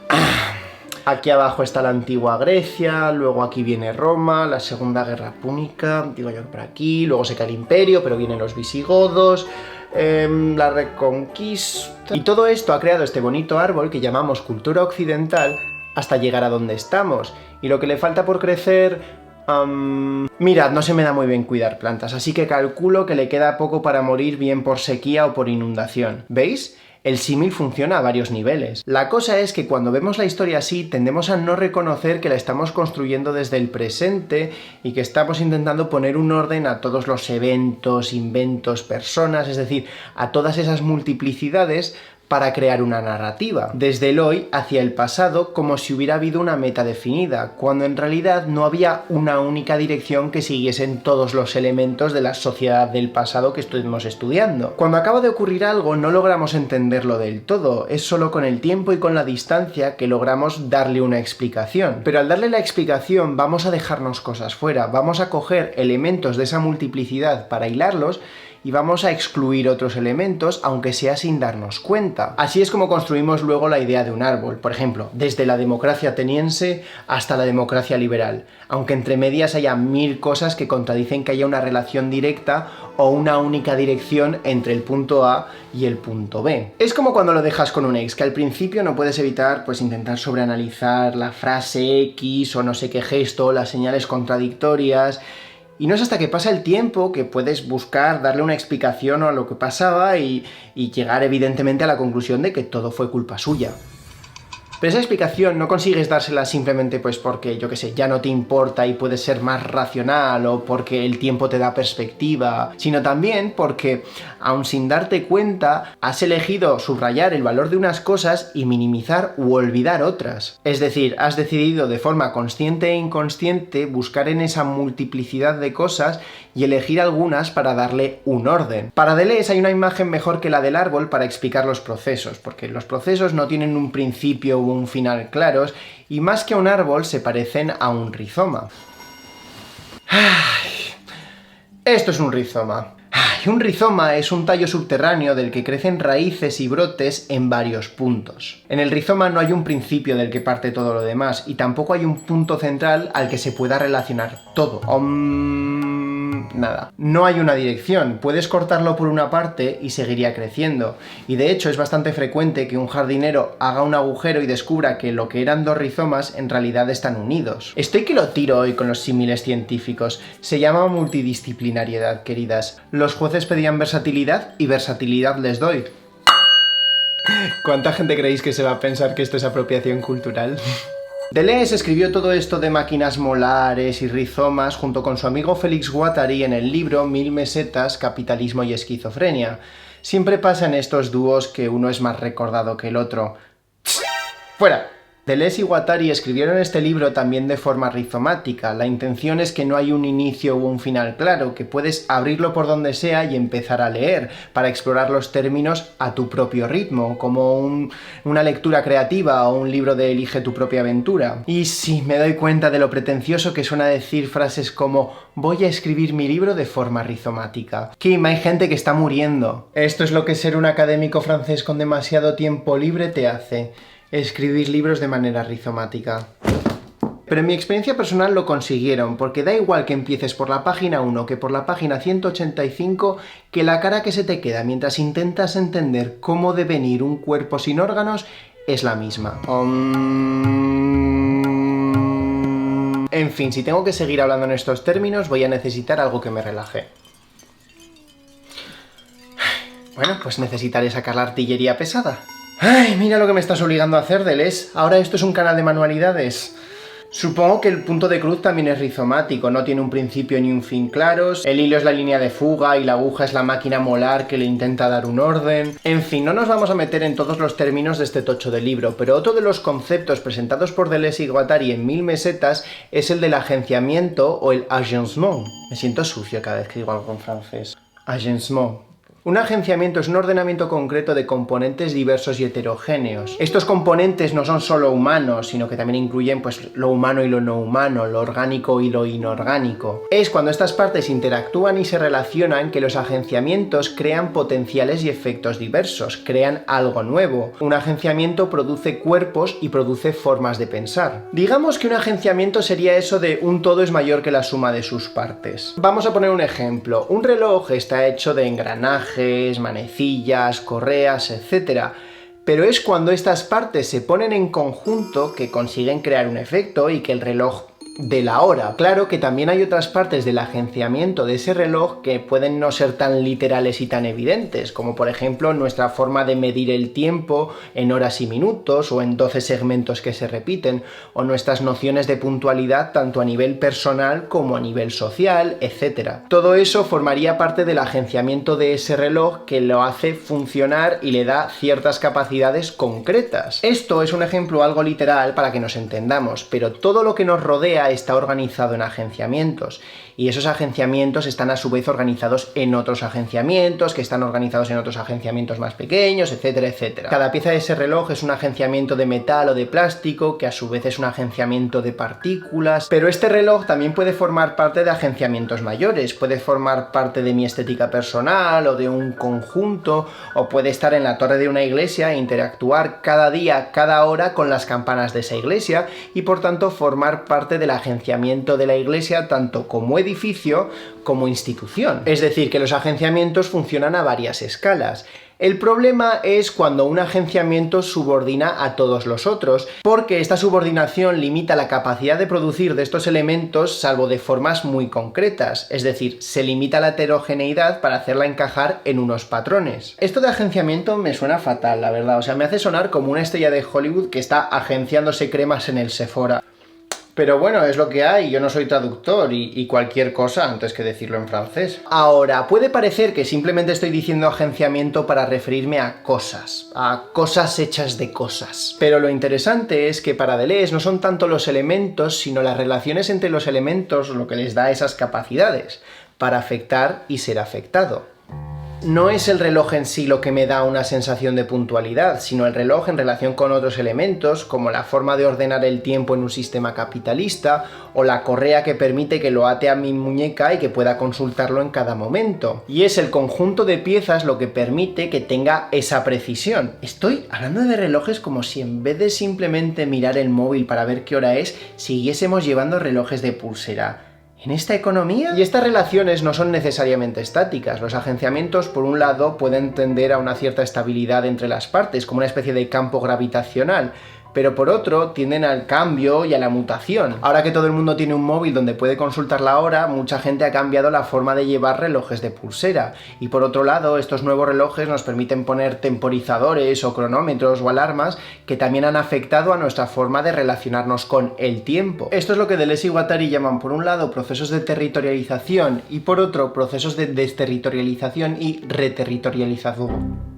Aquí abajo está la antigua Grecia, luego aquí viene Roma, la Segunda Guerra Púnica, digo yo por aquí, luego se cae el Imperio, pero vienen los visigodos, la Reconquista. Y todo esto ha creado este bonito árbol que llamamos cultura occidental hasta llegar a donde estamos. Y lo que le falta por crecer... Mirad, no se me da muy bien cuidar plantas, así que calculo que le queda poco para morir bien por sequía o por inundación. ¿Veis? El símil funciona a varios niveles. La cosa es que cuando vemos la historia así, tendemos a no reconocer que la estamos construyendo desde el presente y que estamos intentando poner un orden a todos los eventos, inventos, personas, es decir, a todas esas multiplicidades para crear una narrativa, desde el hoy hacia el pasado, como si hubiera habido una meta definida, cuando en realidad no había una única dirección que siguiesen todos los elementos de la sociedad del pasado que estuvimos estudiando. Cuando acaba de ocurrir algo no logramos entenderlo del todo, es solo con el tiempo y con la distancia que logramos darle una explicación. Pero al darle la explicación vamos a dejarnos cosas fuera, vamos a coger elementos de esa multiplicidad para hilarlos y vamos a excluir otros elementos, aunque sea sin darnos cuenta. Así es como construimos luego la idea de un árbol, por ejemplo, desde la democracia ateniense hasta la democracia liberal, aunque entre medias haya 1000 cosas que contradicen que haya una relación directa o una única dirección entre el punto A y el punto B. Es como cuando lo dejas con un ex, que al principio no puedes evitar pues intentar sobreanalizar la frase X o no sé qué gesto, las señales contradictorias. Y no es hasta que pasa el tiempo que puedes buscar darle una explicación a lo que pasaba y llegar evidentemente a la conclusión de que todo fue culpa suya. Pero esa explicación no consigues dársela simplemente pues porque, yo que sé, ya no te importa y puedes ser más racional o porque el tiempo te da perspectiva, sino también porque, aun sin darte cuenta, has elegido subrayar el valor de unas cosas y minimizar u olvidar otras. Es decir, has decidido de forma consciente e inconsciente buscar en esa multiplicidad de cosas y elegir algunas para darle un orden. Para Deleuze hay una imagen mejor que la del árbol para explicar los procesos, porque los procesos no tienen un principio o un final claros y más que a un árbol se parecen a un rizoma. Esto es un rizoma. Un rizoma es un tallo subterráneo del que crecen raíces y brotes en varios puntos. En el rizoma no hay un principio del que parte todo lo demás y tampoco hay un punto central al que se pueda relacionar todo. Nada. No hay una dirección, puedes cortarlo por una parte y seguiría creciendo. Y de hecho es bastante frecuente que un jardinero haga un agujero y descubra que lo que eran dos rizomas en realidad están unidos. Estoy que lo tiro hoy con los símiles científicos. Se llama multidisciplinariedad, queridas. Los jueces pedían versatilidad y versatilidad les doy. ¿Cuánta gente creéis que se va a pensar que esto es apropiación cultural? Deleuze escribió todo esto de máquinas molares y rizomas junto con su amigo Félix Guattari en el libro 1000 mesetas, capitalismo y esquizofrenia. Siempre pasa en estos dúos que uno es más recordado que el otro. ¡Fuera! Deleuze y Guattari escribieron este libro también de forma rizomática. La intención es que no hay un inicio o un final claro, que puedes abrirlo por donde sea y empezar a leer, para explorar los términos a tu propio ritmo, como una lectura creativa o un libro de Elige tu propia aventura. Y sí, me doy cuenta de lo pretencioso que suena decir frases como voy a escribir mi libro de forma rizomática. Kim, hay gente que está muriendo. Esto es lo que ser un académico francés con demasiado tiempo libre te hace. Escribir libros de manera rizomática. Pero en mi experiencia personal lo consiguieron, porque da igual que empieces por la página 1 que por la página 185, que la cara que se te queda mientras intentas entender cómo devenir un cuerpo sin órganos es la misma. En fin, si tengo que seguir hablando en estos términos, voy a necesitar algo que me relaje. Bueno, pues necesitaré sacar la artillería pesada. ¡Ay, mira lo que me estás obligando a hacer, Deleuze! Ahora esto es un canal de manualidades. Supongo que el punto de cruz también es rizomático, no tiene un principio ni un fin claros, el hilo es la línea de fuga y la aguja es la máquina molar que le intenta dar un orden... En fin, no nos vamos a meter en todos los términos de este tocho de libro, pero otro de los conceptos presentados por Deleuze y Guattari en 1000 mesetas es el del agenciamiento o el agencement. Me siento sucio cada vez que digo algo en francés. Agencement. Un agenciamiento es un ordenamiento concreto de componentes diversos y heterogéneos. Estos componentes no son solo humanos, sino que también incluyen pues, lo humano y lo no humano, lo orgánico y lo inorgánico. Es cuando estas partes interactúan y se relacionan que los agenciamientos crean potenciales y efectos diversos, crean algo nuevo. Un agenciamiento produce cuerpos y produce formas de pensar. Digamos que un agenciamiento sería eso de un todo es mayor que la suma de sus partes. Vamos a poner un ejemplo. Un reloj está hecho de engranajes, manecillas, correas, etc. Pero es cuando estas partes se ponen en conjunto que consiguen crear un efecto y que el reloj dé la hora. Claro que también hay otras partes del agenciamiento de ese reloj que pueden no ser tan literales y tan evidentes, como por ejemplo nuestra forma de medir el tiempo en horas y minutos o en 12 segmentos que se repiten, o nuestras nociones de puntualidad tanto a nivel personal como a nivel social, etc. Todo eso formaría parte del agenciamiento de ese reloj que lo hace funcionar y le da ciertas capacidades concretas. Esto es un ejemplo algo literal para que nos entendamos, pero todo lo que nos rodea está organizado en agenciamientos y esos agenciamientos están a su vez organizados en otros agenciamientos que están organizados en otros agenciamientos más pequeños, etcétera, etcétera. Cada pieza de ese reloj es un agenciamiento de metal o de plástico que a su vez es un agenciamiento de partículas, pero este reloj también puede formar parte de agenciamientos mayores, puede formar parte de mi estética personal o de un conjunto, o puede estar en la torre de una iglesia e interactuar cada día, cada hora con las campanas de esa iglesia y por tanto formar parte del agenciamiento de la iglesia tanto como edificio como institución. Es decir, que los agenciamientos funcionan a varias escalas. El problema es cuando un agenciamiento subordina a todos los otros, porque esta subordinación limita la capacidad de producir de estos elementos salvo de formas muy concretas, es decir, se limita la heterogeneidad para hacerla encajar en unos patrones. Esto de agenciamiento me suena fatal, la verdad, o sea, me hace sonar como una estrella de Hollywood que está agenciándose cremas en el Sephora. Pero bueno, es lo que hay, yo no soy traductor y cualquier cosa antes que decirlo en francés. Ahora, puede parecer que simplemente estoy diciendo agenciamiento para referirme a cosas hechas de cosas. Pero lo interesante es que para Deleuze no son tanto los elementos, sino las relaciones entre los elementos lo que les da esas capacidades para afectar y ser afectado. No es el reloj en sí lo que me da una sensación de puntualidad, sino el reloj en relación con otros elementos, como la forma de ordenar el tiempo en un sistema capitalista, o la correa que permite que lo ate a mi muñeca y que pueda consultarlo en cada momento. Y es el conjunto de piezas lo que permite que tenga esa precisión. Estoy hablando de relojes como si en vez de simplemente mirar el móvil para ver qué hora es, siguiésemos llevando relojes de pulsera. ¿En esta economía? Y estas relaciones no son necesariamente estáticas. Los agenciamientos, por un lado, pueden tender a una cierta estabilidad entre las partes, como una especie de campo gravitacional, pero por otro tienden al cambio y a la mutación. Ahora que todo el mundo tiene un móvil donde puede consultar la hora, mucha gente ha cambiado la forma de llevar relojes de pulsera. Y por otro lado, estos nuevos relojes nos permiten poner temporizadores o cronómetros o alarmas que también han afectado a nuestra forma de relacionarnos con el tiempo. Esto es lo que Deleuze y Guattari llaman por un lado procesos de territorialización y por otro procesos de desterritorialización y reterritorialización.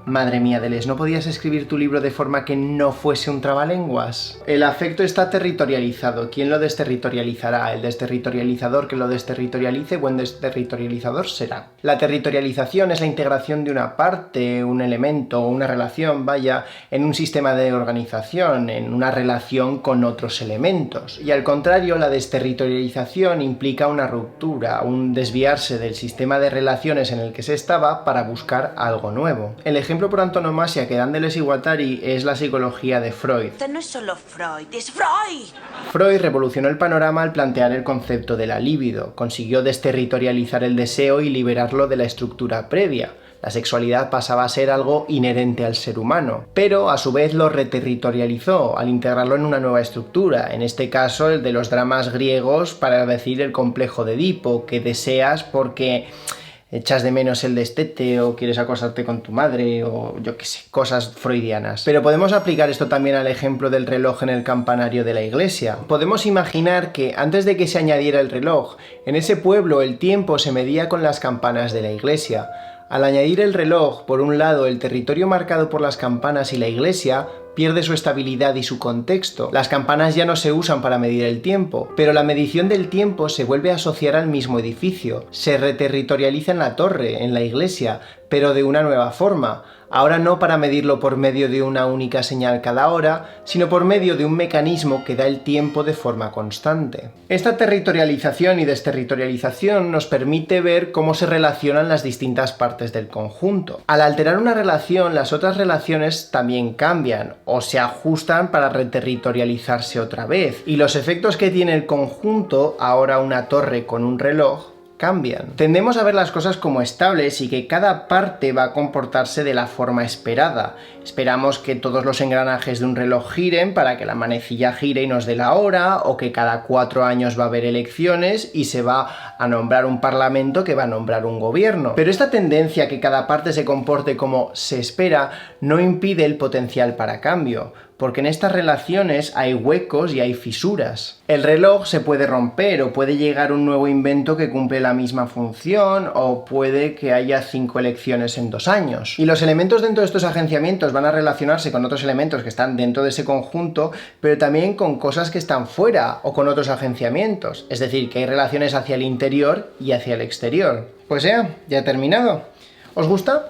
Madre mía, Deleuze, ¿no podías escribir tu libro de forma que no fuese un trabalenguas? El afecto está territorializado. ¿Quién lo desterritorializará? ¿El desterritorializador que lo desterritorialice? Buen desterritorializador será. La territorialización es la integración de una parte, un elemento o una relación, vaya, en un sistema de organización, en una relación con otros elementos. Y al contrario, la desterritorialización implica una ruptura, un desviarse del sistema de relaciones en el que se estaba para buscar algo nuevo. El ejemplo por antonomasia que dan Deleuze y Guattari es la psicología de Freud. Esto no es solo Freud, es Freud. Freud revolucionó el panorama al plantear el concepto de la libido, consiguió desterritorializar el deseo y liberarlo de la estructura previa. La sexualidad pasaba a ser algo inherente al ser humano, pero a su vez lo reterritorializó al integrarlo en una nueva estructura, en este caso el de los dramas griegos, para decir el complejo de Edipo, que deseas porque echas de menos el destete o quieres acostarte con tu madre o yo qué sé, cosas freudianas. Pero podemos aplicar esto también al ejemplo del reloj en el campanario de la iglesia. Podemos imaginar que antes de que se añadiera el reloj, en ese pueblo el tiempo se medía con las campanas de la iglesia. Al añadir el reloj, por un lado, el territorio marcado por las campanas y la iglesia pierde su estabilidad y su contexto. Las campanas ya no se usan para medir el tiempo, pero la medición del tiempo se vuelve a asociar al mismo edificio. Se reterritorializa en la torre, en la iglesia, pero de una nueva forma. Ahora no para medirlo por medio de una única señal cada hora, sino por medio de un mecanismo que da el tiempo de forma constante. Esta territorialización y desterritorialización nos permite ver cómo se relacionan las distintas partes del conjunto. Al alterar una relación, las otras relaciones también cambian o se ajustan para reterritorializarse otra vez. Y los efectos que tiene el conjunto, ahora una torre con un reloj, cambian. Tendemos a ver las cosas como estables y que cada parte va a comportarse de la forma esperada. Esperamos que todos los engranajes de un reloj giren para que la manecilla gire y nos dé la hora, o que cada 4 años va a haber elecciones y se va a nombrar un parlamento que va a nombrar un gobierno. Pero esta tendencia a que cada parte se comporte como se espera no impide el potencial para cambio, porque en estas relaciones hay huecos y hay fisuras. El reloj se puede romper o puede llegar un nuevo invento que cumple la misma función, o puede que haya 5 elecciones en 2 años. Y los elementos dentro de estos agenciamientos van a relacionarse con otros elementos que están dentro de ese conjunto, pero también con cosas que están fuera o con otros agenciamientos. Es decir, que hay relaciones hacia el interior y hacia el exterior. Pues ya he terminado. ¿Os gusta?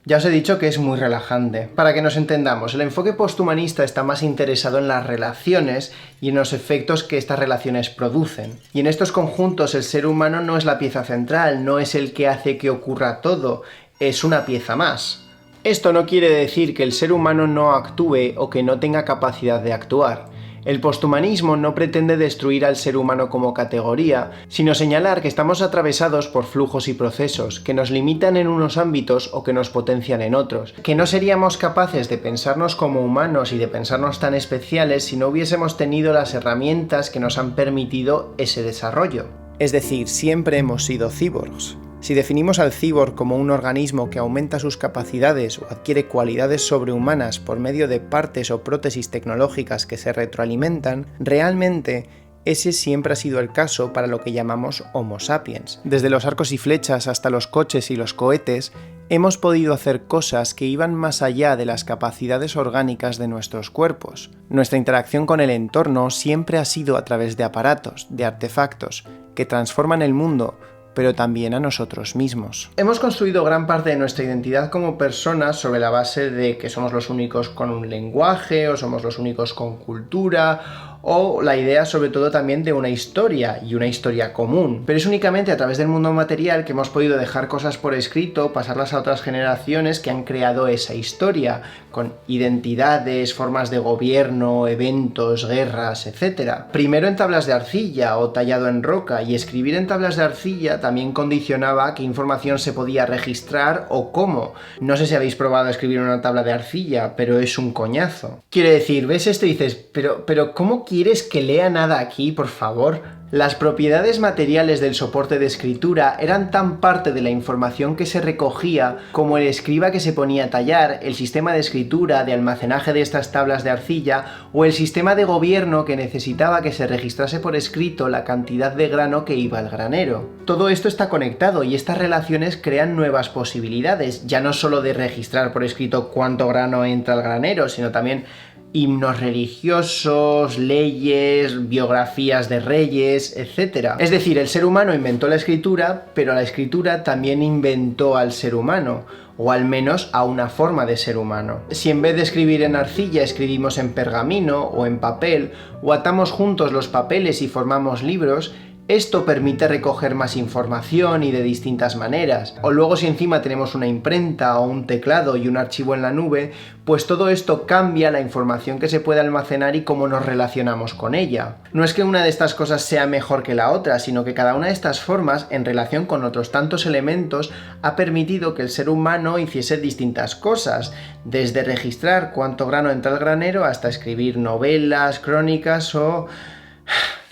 Ya os he dicho que es muy relajante. Para que nos entendamos, el enfoque posthumanista está más interesado en las relaciones y en los efectos que estas relaciones producen. Y en estos conjuntos el ser humano no es la pieza central, no es el que hace que ocurra todo, es una pieza más. Esto no quiere decir que el ser humano no actúe o que no tenga capacidad de actuar. El posthumanismo no pretende destruir al ser humano como categoría, sino señalar que estamos atravesados por flujos y procesos que nos limitan en unos ámbitos o que nos potencian en otros, que no seríamos capaces de pensarnos como humanos y de pensarnos tan especiales si no hubiésemos tenido las herramientas que nos han permitido ese desarrollo. Es decir, siempre hemos sido cyborgs. Si definimos al cyborg como un organismo que aumenta sus capacidades o adquiere cualidades sobrehumanas por medio de partes o prótesis tecnológicas que se retroalimentan, realmente ese siempre ha sido el caso para lo que llamamos Homo sapiens. Desde los arcos y flechas hasta los coches y los cohetes, hemos podido hacer cosas que iban más allá de las capacidades orgánicas de nuestros cuerpos. Nuestra interacción con el entorno siempre ha sido a través de aparatos, de artefactos, que transforman el mundo, pero también a nosotros mismos. Hemos construido gran parte de nuestra identidad como personas sobre la base de que somos los únicos con un lenguaje, o somos los únicos con cultura, o la idea sobre todo también de una historia, y una historia común. Pero es únicamente a través del mundo material que hemos podido dejar cosas por escrito, pasarlas a otras generaciones que han creado esa historia, con identidades, formas de gobierno, eventos, guerras, etc. Primero en tablas de arcilla o tallado en roca, y escribir en tablas de arcilla también condicionaba qué información se podía registrar o cómo. No sé si habéis probado escribir en una tabla de arcilla, pero es un coñazo. Quiere decir, ves esto y dices, pero ¿cómo quieres que lea nada aquí, por favor? Las propiedades materiales del soporte de escritura eran tan parte de la información que se recogía como el escriba que se ponía a tallar, el sistema de escritura, de almacenaje de estas tablas de arcilla o el sistema de gobierno que necesitaba que se registrase por escrito la cantidad de grano que iba al granero. Todo esto está conectado y estas relaciones crean nuevas posibilidades, ya no solo de registrar por escrito cuánto grano entra al granero, sino también himnos religiosos, leyes, biografías de reyes, etc. Es decir, el ser humano inventó la escritura, pero la escritura también inventó al ser humano, o al menos a una forma de ser humano. Si en vez de escribir en arcilla escribimos en pergamino o en papel, o atamos juntos los papeles y formamos libros, esto permite recoger más información y de distintas maneras. O luego si encima tenemos una imprenta o un teclado y un archivo en la nube, pues todo esto cambia la información que se puede almacenar y cómo nos relacionamos con ella. No es que una de estas cosas sea mejor que la otra, sino que cada una de estas formas, en relación con otros tantos elementos, ha permitido que el ser humano hiciese distintas cosas, desde registrar cuánto grano entra al granero hasta escribir novelas, crónicas o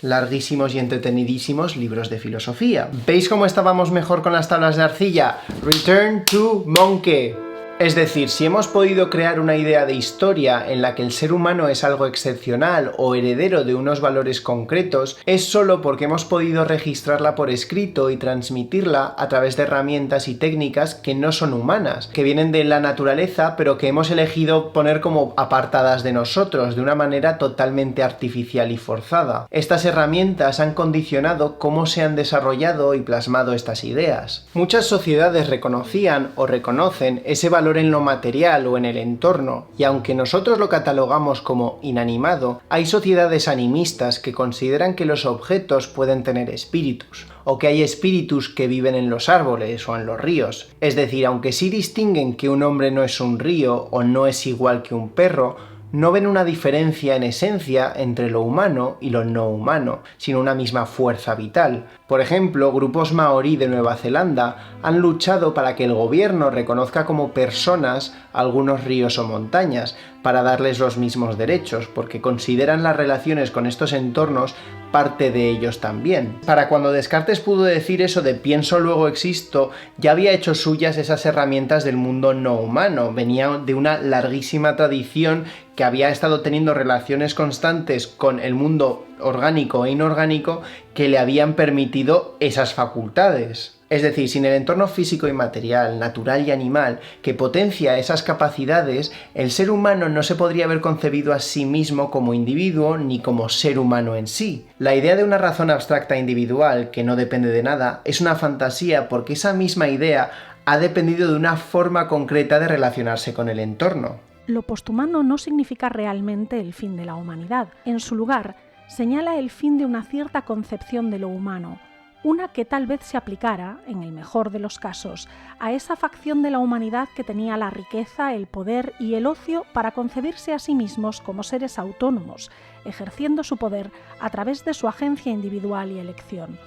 larguísimos y entretenidísimos libros de filosofía. ¿Veis cómo estábamos mejor con las tablas de arcilla? Return to Monkey. Es decir, si hemos podido crear una idea de historia en la que el ser humano es algo excepcional o heredero de unos valores concretos, es solo porque hemos podido registrarla por escrito y transmitirla a través de herramientas y técnicas que no son humanas, que vienen de la naturaleza, pero que hemos elegido poner como apartadas de nosotros, de una manera totalmente artificial y forzada. Estas herramientas han condicionado cómo se han desarrollado y plasmado estas ideas. Muchas sociedades reconocían o reconocen ese valor en lo material o en el entorno, y aunque nosotros lo catalogamos como inanimado, hay sociedades animistas que consideran que los objetos pueden tener espíritus, o que hay espíritus que viven en los árboles o en los ríos. Es decir, aunque sí distinguen que un hombre no es un río o no es igual que un perro, no ven una diferencia en esencia entre lo humano y lo no humano, sino una misma fuerza vital. Por ejemplo, grupos maorí de Nueva Zelanda han luchado para que el gobierno reconozca como personas algunos ríos o montañas, para darles los mismos derechos, porque consideran las relaciones con estos entornos parte de ellos también. Para cuando Descartes pudo decir eso de pienso luego existo, ya había hecho suyas esas herramientas del mundo no humano, venía de una larguísima tradición que había estado teniendo relaciones constantes con el mundo orgánico e inorgánico que le habían permitido esas facultades. Es decir, sin el entorno físico y material, natural y animal, que potencia esas capacidades, el ser humano no se podría haber concebido a sí mismo como individuo ni como ser humano en sí. La idea de una razón abstracta individual que no depende de nada es una fantasía porque esa misma idea ha dependido de una forma concreta de relacionarse con el entorno. Lo posthumano no significa realmente el fin de la humanidad. En su lugar, señala el fin de una cierta concepción de lo humano, una que tal vez se aplicara, en el mejor de los casos, a esa facción de la humanidad que tenía la riqueza, el poder y el ocio para concebirse a sí mismos como seres autónomos, ejerciendo su poder a través de su agencia individual y elección.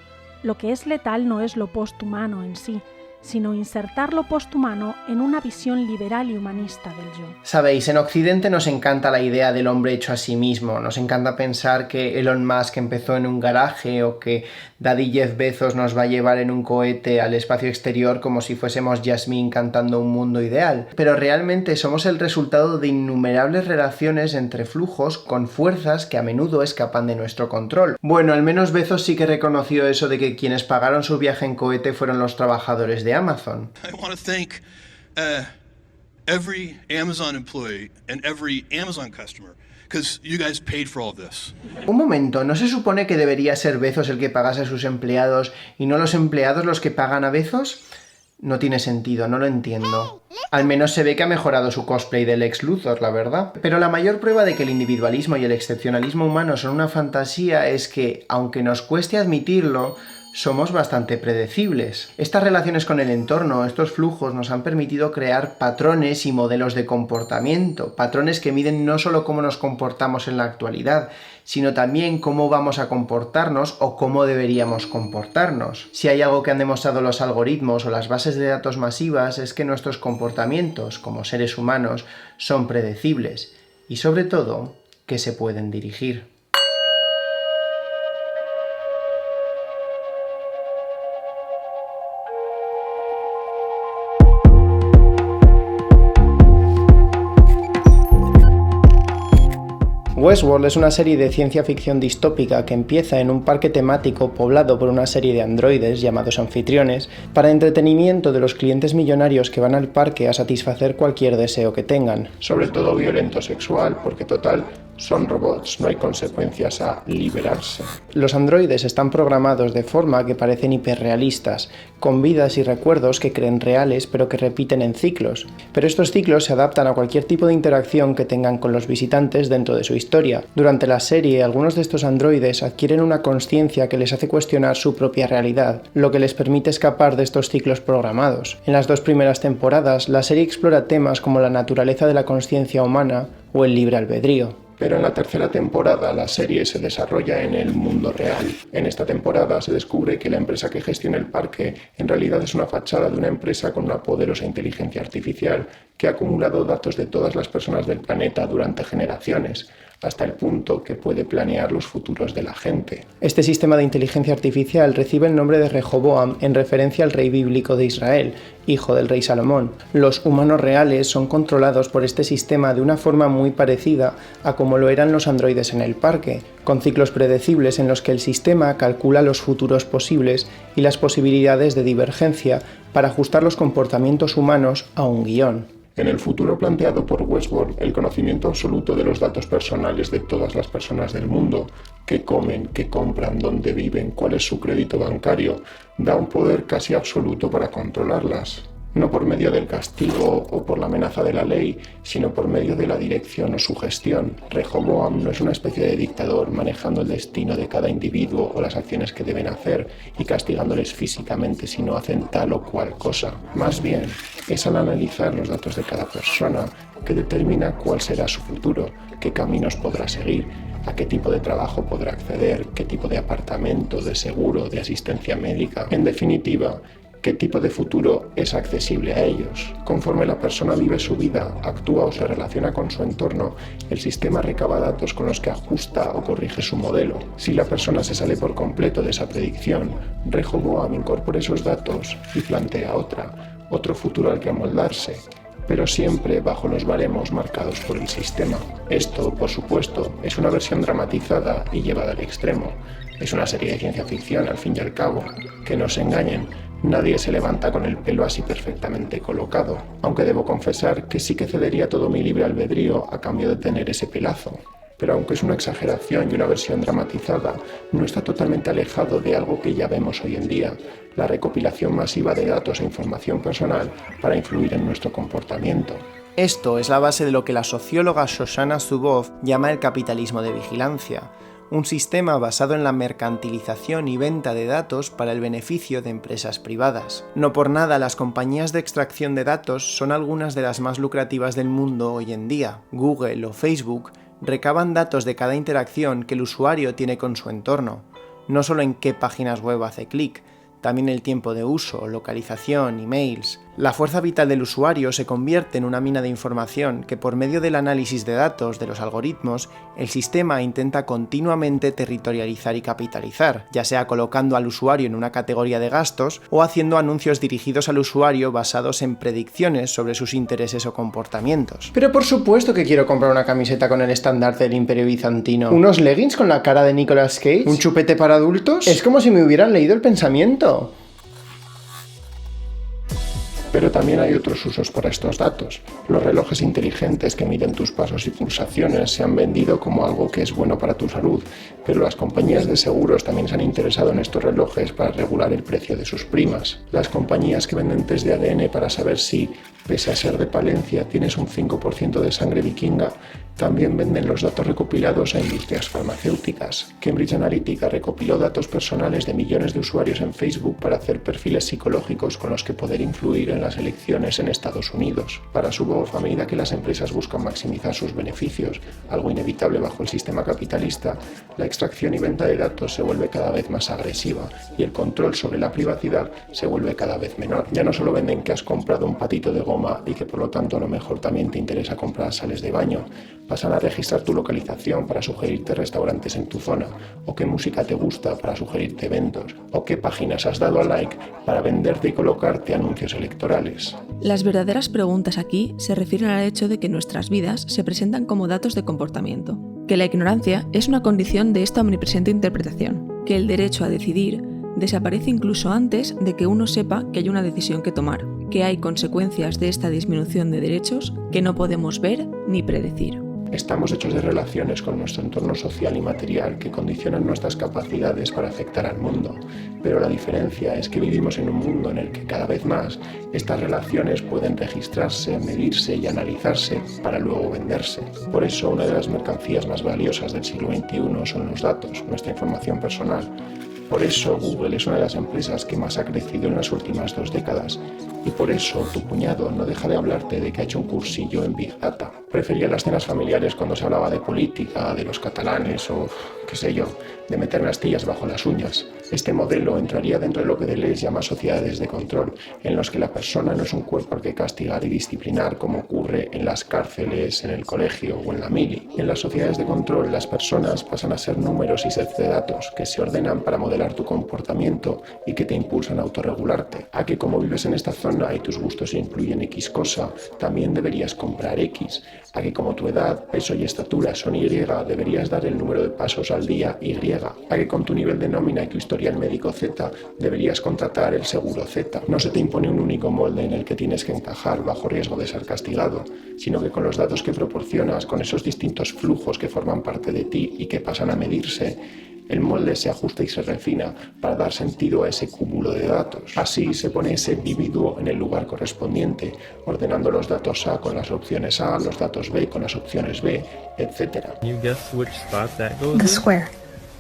Lo que es letal no es lo posthumano en sí, sino insertar lo posthumano en una visión liberal y humanista del yo. Sabéis, en Occidente nos encanta la idea del hombre hecho a sí mismo, nos encanta pensar que Elon Musk empezó en un garaje o que Daddy Jeff Bezos nos va a llevar en un cohete al espacio exterior como si fuésemos Yasmín cantando un mundo ideal, pero realmente somos el resultado de innumerables relaciones entre flujos con fuerzas que a menudo escapan de nuestro control. Bueno, al menos Bezos sí que reconoció eso de que quienes pagaron su viaje en cohete fueron los trabajadores de Amazon. I want to thank every Amazon employee and every Amazon customer because you guys paid for all this. Un momento, ¿no se supone que debería ser Bezos el que pagase a sus empleados y no los empleados los que pagan a Bezos? No tiene sentido, no lo entiendo. Al menos se ve que ha mejorado su cosplay del Lex Luthor, la verdad. Pero la mayor prueba de que el individualismo y el excepcionalismo humano son una fantasía es que, aunque nos cueste admitirlo, somos bastante predecibles. Estas relaciones con el entorno, estos flujos, nos han permitido crear patrones y modelos de comportamiento, patrones que miden no solo cómo nos comportamos en la actualidad, sino también cómo vamos a comportarnos o cómo deberíamos comportarnos. Si hay algo que han demostrado los algoritmos o las bases de datos masivas es que nuestros comportamientos como seres humanos son predecibles y sobre todo que se pueden dirigir. Westworld es una serie de ciencia ficción distópica que empieza en un parque temático poblado por una serie de androides llamados anfitriones para entretenimiento de los clientes millonarios que van al parque a satisfacer cualquier deseo que tengan. Sobre todo violento sexual, porque total, son robots, no hay consecuencias a liberarse. Los androides están programados de forma que parecen hiperrealistas, con vidas y recuerdos que creen reales pero que repiten en ciclos. Pero estos ciclos se adaptan a cualquier tipo de interacción que tengan con los visitantes dentro de su historia. Durante la serie, algunos de estos androides adquieren una consciencia que les hace cuestionar su propia realidad, lo que les permite escapar de estos ciclos programados. En las 2 primeras temporadas, la serie explora temas como la naturaleza de la consciencia humana o el libre albedrío. Pero en la 3ª temporada la serie se desarrolla en el mundo real. En esta temporada se descubre que la empresa que gestiona el parque en realidad es una fachada de una empresa con una poderosa inteligencia artificial que ha acumulado datos de todas las personas del planeta durante generaciones, hasta el punto que puede planear los futuros de la gente. Este sistema de inteligencia artificial recibe el nombre de Rehoboam en referencia al rey bíblico de Israel, hijo del rey Salomón. Los humanos reales son controlados por este sistema de una forma muy parecida a como lo eran los androides en el parque, con ciclos predecibles en los que el sistema calcula los futuros posibles y las posibilidades de divergencia para ajustar los comportamientos humanos a un guión. En el futuro planteado por Westworld, el conocimiento absoluto de los datos personales de todas las personas del mundo, qué comen, qué compran, dónde viven, cuál es su crédito bancario, da un poder casi absoluto para controlarlas. No por medio del castigo o por la amenaza de la ley, sino por medio de la dirección o sugestión. Rehoboam no es una especie de dictador manejando el destino de cada individuo o las acciones que deben hacer y castigándoles físicamente si no hacen tal o cual cosa. Más bien, es al analizar los datos de cada persona que determina cuál será su futuro, qué caminos podrá seguir, a qué tipo de trabajo podrá acceder, qué tipo de apartamento, de seguro, de asistencia médica. En definitiva, qué tipo de futuro es accesible a ellos. Conforme la persona vive su vida, actúa o se relaciona con su entorno, el sistema recaba datos con los que ajusta o corrige su modelo. Si la persona se sale por completo de esa predicción, Rehoboam incorpora esos datos y plantea otro futuro al que amoldarse, pero siempre bajo los baremos marcados por el sistema. Esto, por supuesto, es una versión dramatizada y llevada al extremo. Es una serie de ciencia ficción, al fin y al cabo. Que no se engañen, nadie se levanta con el pelo así perfectamente colocado, aunque debo confesar que sí que cedería todo mi libre albedrío a cambio de tener ese pelazo. Pero aunque es una exageración y una versión dramatizada, no está totalmente alejado de algo que ya vemos hoy en día, la recopilación masiva de datos e información personal para influir en nuestro comportamiento. Esto es la base de lo que la socióloga Shoshana Zuboff llama el capitalismo de vigilancia, un sistema basado en la mercantilización y venta de datos para el beneficio de empresas privadas. No por nada, las compañías de extracción de datos son algunas de las más lucrativas del mundo hoy en día. Google o Facebook recaban datos de cada interacción que el usuario tiene con su entorno, no solo en qué páginas web hace clic, también el tiempo de uso, localización, emails. La fuerza vital del usuario se convierte en una mina de información que, por medio del análisis de datos de los algoritmos, el sistema intenta continuamente territorializar y capitalizar, ya sea colocando al usuario en una categoría de gastos o haciendo anuncios dirigidos al usuario basados en predicciones sobre sus intereses o comportamientos. Pero por supuesto que quiero comprar una camiseta con el estandarte del Imperio Bizantino. ¿Unos leggings con la cara de Nicolas Cage? ¿Un chupete para adultos? Es como si me hubieran leído el pensamiento. Pero también hay otros usos para estos datos. Los relojes inteligentes que miden tus pasos y pulsaciones se han vendido como algo que es bueno para tu salud, pero las compañías de seguros también se han interesado en estos relojes para regular el precio de sus primas. Las compañías que venden test de ADN para saber si, pese a ser de Palencia, tienes un 5% de sangre vikinga, también venden los datos recopilados a industrias farmacéuticas. Cambridge Analytica recopiló datos personales de millones de usuarios en Facebook para hacer perfiles psicológicos con los que poder influir en las elecciones en Estados Unidos. Para su voz, a medida que las empresas buscan maximizar sus beneficios, algo inevitable bajo el sistema capitalista, la extracción y venta de datos se vuelve cada vez más agresiva y el control sobre la privacidad se vuelve cada vez menor. Ya no solo venden que has comprado un patito de goma y que por lo tanto a lo mejor también te interesa comprar sales de baño, pasan a registrar tu localización para sugerirte restaurantes en tu zona, o qué música te gusta para sugerirte eventos, o qué páginas has dado a like para venderte y colocarte anuncios electorales. Las verdaderas preguntas aquí se refieren al hecho de que nuestras vidas se presentan como datos de comportamiento, que la ignorancia es una condición de esta omnipresente interpretación, que el derecho a decidir desaparece incluso antes de que uno sepa que hay una decisión que tomar, que hay consecuencias de esta disminución de derechos que no podemos ver ni predecir. Estamos hechos de relaciones con nuestro entorno social y material que condicionan nuestras capacidades para afectar al mundo, pero la diferencia es que vivimos en un mundo en el que cada vez más estas relaciones pueden registrarse, medirse y analizarse para luego venderse. Por eso una de las mercancías más valiosas del siglo XXI son los datos, nuestra información personal. Por eso Google es una de las empresas que más ha crecido en las últimas 2 décadas. Y por eso tu cuñado no deja de hablarte de que ha hecho un cursillo en Big Data. Prefería las cenas familiares cuando se hablaba de política, de los catalanes o, qué sé yo, de meterme astillas bajo las uñas. Este modelo entraría dentro de lo que Deleuze llama sociedades de control, en los que la persona no es un cuerpo al que castigar y disciplinar como ocurre en las cárceles, en el colegio o en la mili. En las sociedades de control las personas pasan a ser números y sets de datos que se ordenan para modelar tu comportamiento y que te impulsan a autorregularte. A que como vives en esta zona y tus gustos incluyen X cosa, también deberías comprar X. A que como tu edad, peso y estatura son Y, deberías dar el número de pasos al día Y. A que con tu nivel de nómina y tu historial médico Z, deberías contratar el seguro Z. No se te impone un único molde en el que tienes que encajar bajo riesgo de ser castigado, sino que con los datos que proporcionas, con esos distintos flujos que forman parte de ti y que pasan a medirse, el molde se ajusta y se refina para dar sentido a ese cúmulo de datos. Así se pone ese individuo en el lugar correspondiente, ordenando los datos A con las opciones A, los datos B con las opciones B, etc. The square.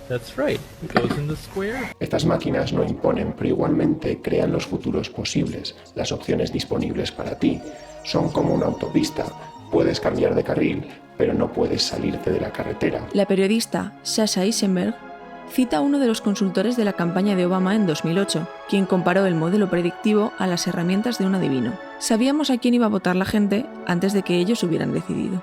That's right. It goes in the square. Estas máquinas no imponen, pero igualmente crean los futuros posibles, las opciones disponibles para ti. Son como una autopista. Puedes cambiar de carril, pero no puedes salirte de la carretera. La periodista Sasha Eisenberg cita a uno de los consultores de la campaña de Obama en 2008, quien comparó el modelo predictivo a las herramientas de un adivino. Sabíamos a quién iba a votar la gente antes de que ellos hubieran decidido.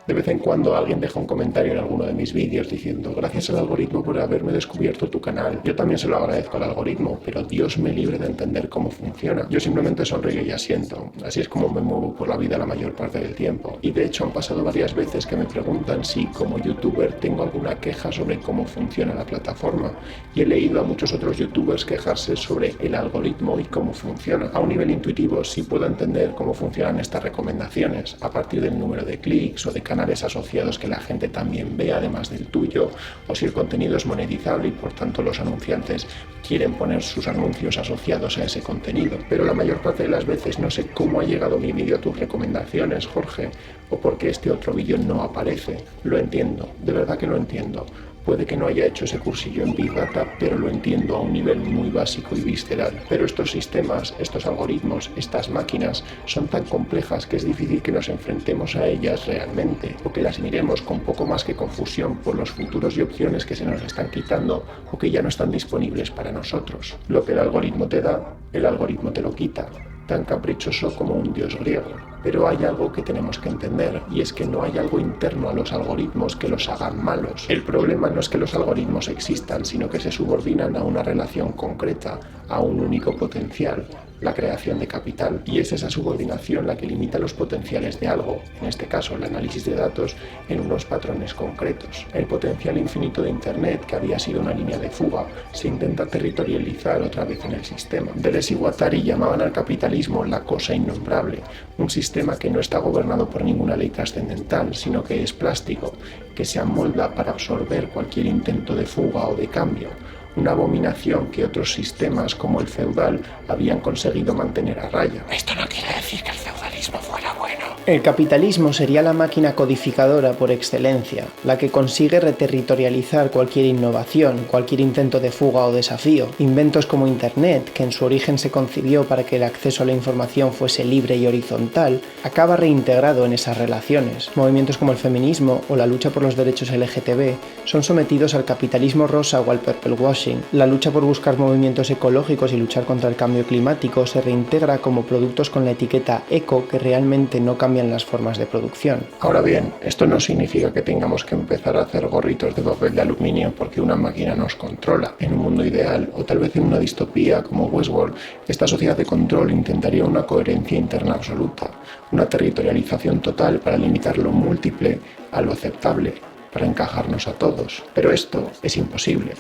De vez en cuando alguien deja un comentario en alguno de mis vídeos diciendo gracias al algoritmo por haberme descubierto tu canal. Yo también se lo agradezco al algoritmo, pero Dios me libre de entender cómo funciona. Yo simplemente sonrío y asiento. Así es como me muevo por la vida la mayor parte del tiempo. Y de hecho han pasado varias veces que me preguntan si como youtuber tengo alguna queja sobre cómo funciona la plataforma. Y he leído a muchos otros youtubers quejarse sobre el algoritmo y cómo funciona. A un nivel intuitivo sí puedo entender cómo funcionan estas recomendaciones, a partir del número de clics o de canales asociados que la gente también ve además del tuyo, o si el contenido es monetizable y por tanto los anunciantes quieren poner sus anuncios asociados a ese contenido. Pero la mayor parte de las veces no sé cómo ha llegado mi vídeo a tus recomendaciones, Jorge, o por qué este otro vídeo no aparece. Lo entiendo, de verdad que lo entiendo. Puede que no haya hecho ese cursillo en Big Data, pero lo entiendo a un nivel muy básico y visceral. Pero estos sistemas, estos algoritmos, estas máquinas son tan complejas que es difícil que nos enfrentemos a ellas realmente, o que las miremos con poco más que confusión por los futuros y opciones que se nos están quitando o que ya no están disponibles para nosotros. Lo que el algoritmo te da, el algoritmo te lo quita, tan caprichoso como un dios griego. Pero hay algo que tenemos que entender, y es que no hay algo interno a los algoritmos que los hagan malos. El problema no es que los algoritmos existan, sino que se subordinan a una relación concreta, a un único potencial, la creación de capital. Y es esa subordinación la que limita los potenciales de algo, en este caso el análisis de datos, en unos patrones concretos. El potencial infinito de Internet, que había sido una línea de fuga, se intenta territorializar otra vez en el sistema. Deleuze y Guattari llamaban al capitalismo la cosa innombrable, un sistema que no está gobernado por ninguna ley trascendental, sino que es plástico, que se amolda para absorber cualquier intento de fuga o de cambio. Una abominación que otros sistemas, como el feudal, habían conseguido mantener a raya. Esto no quiere decir que el feudalismo fuera bueno. El capitalismo sería la máquina codificadora por excelencia, la que consigue reterritorializar cualquier innovación, cualquier intento de fuga o desafío. Inventos como Internet, que en su origen se concibió para que el acceso a la información fuese libre y horizontal, acaba reintegrado en esas relaciones. Movimientos como el feminismo o la lucha por los derechos LGTB son sometidos al capitalismo rosa o al purple washing. La lucha por buscar movimientos ecológicos y luchar contra el cambio climático se reintegra como productos con la etiqueta eco que realmente no cambian las formas de producción. Ahora bien, esto no significa que tengamos que empezar a hacer gorritos de papel de aluminio porque una máquina nos controla. En un mundo ideal, o tal vez en una distopía como Westworld, esta sociedad de control intentaría una coherencia interna absoluta, una territorialización total para limitar lo múltiple a lo aceptable, para encajarnos a todos. Pero esto es imposible.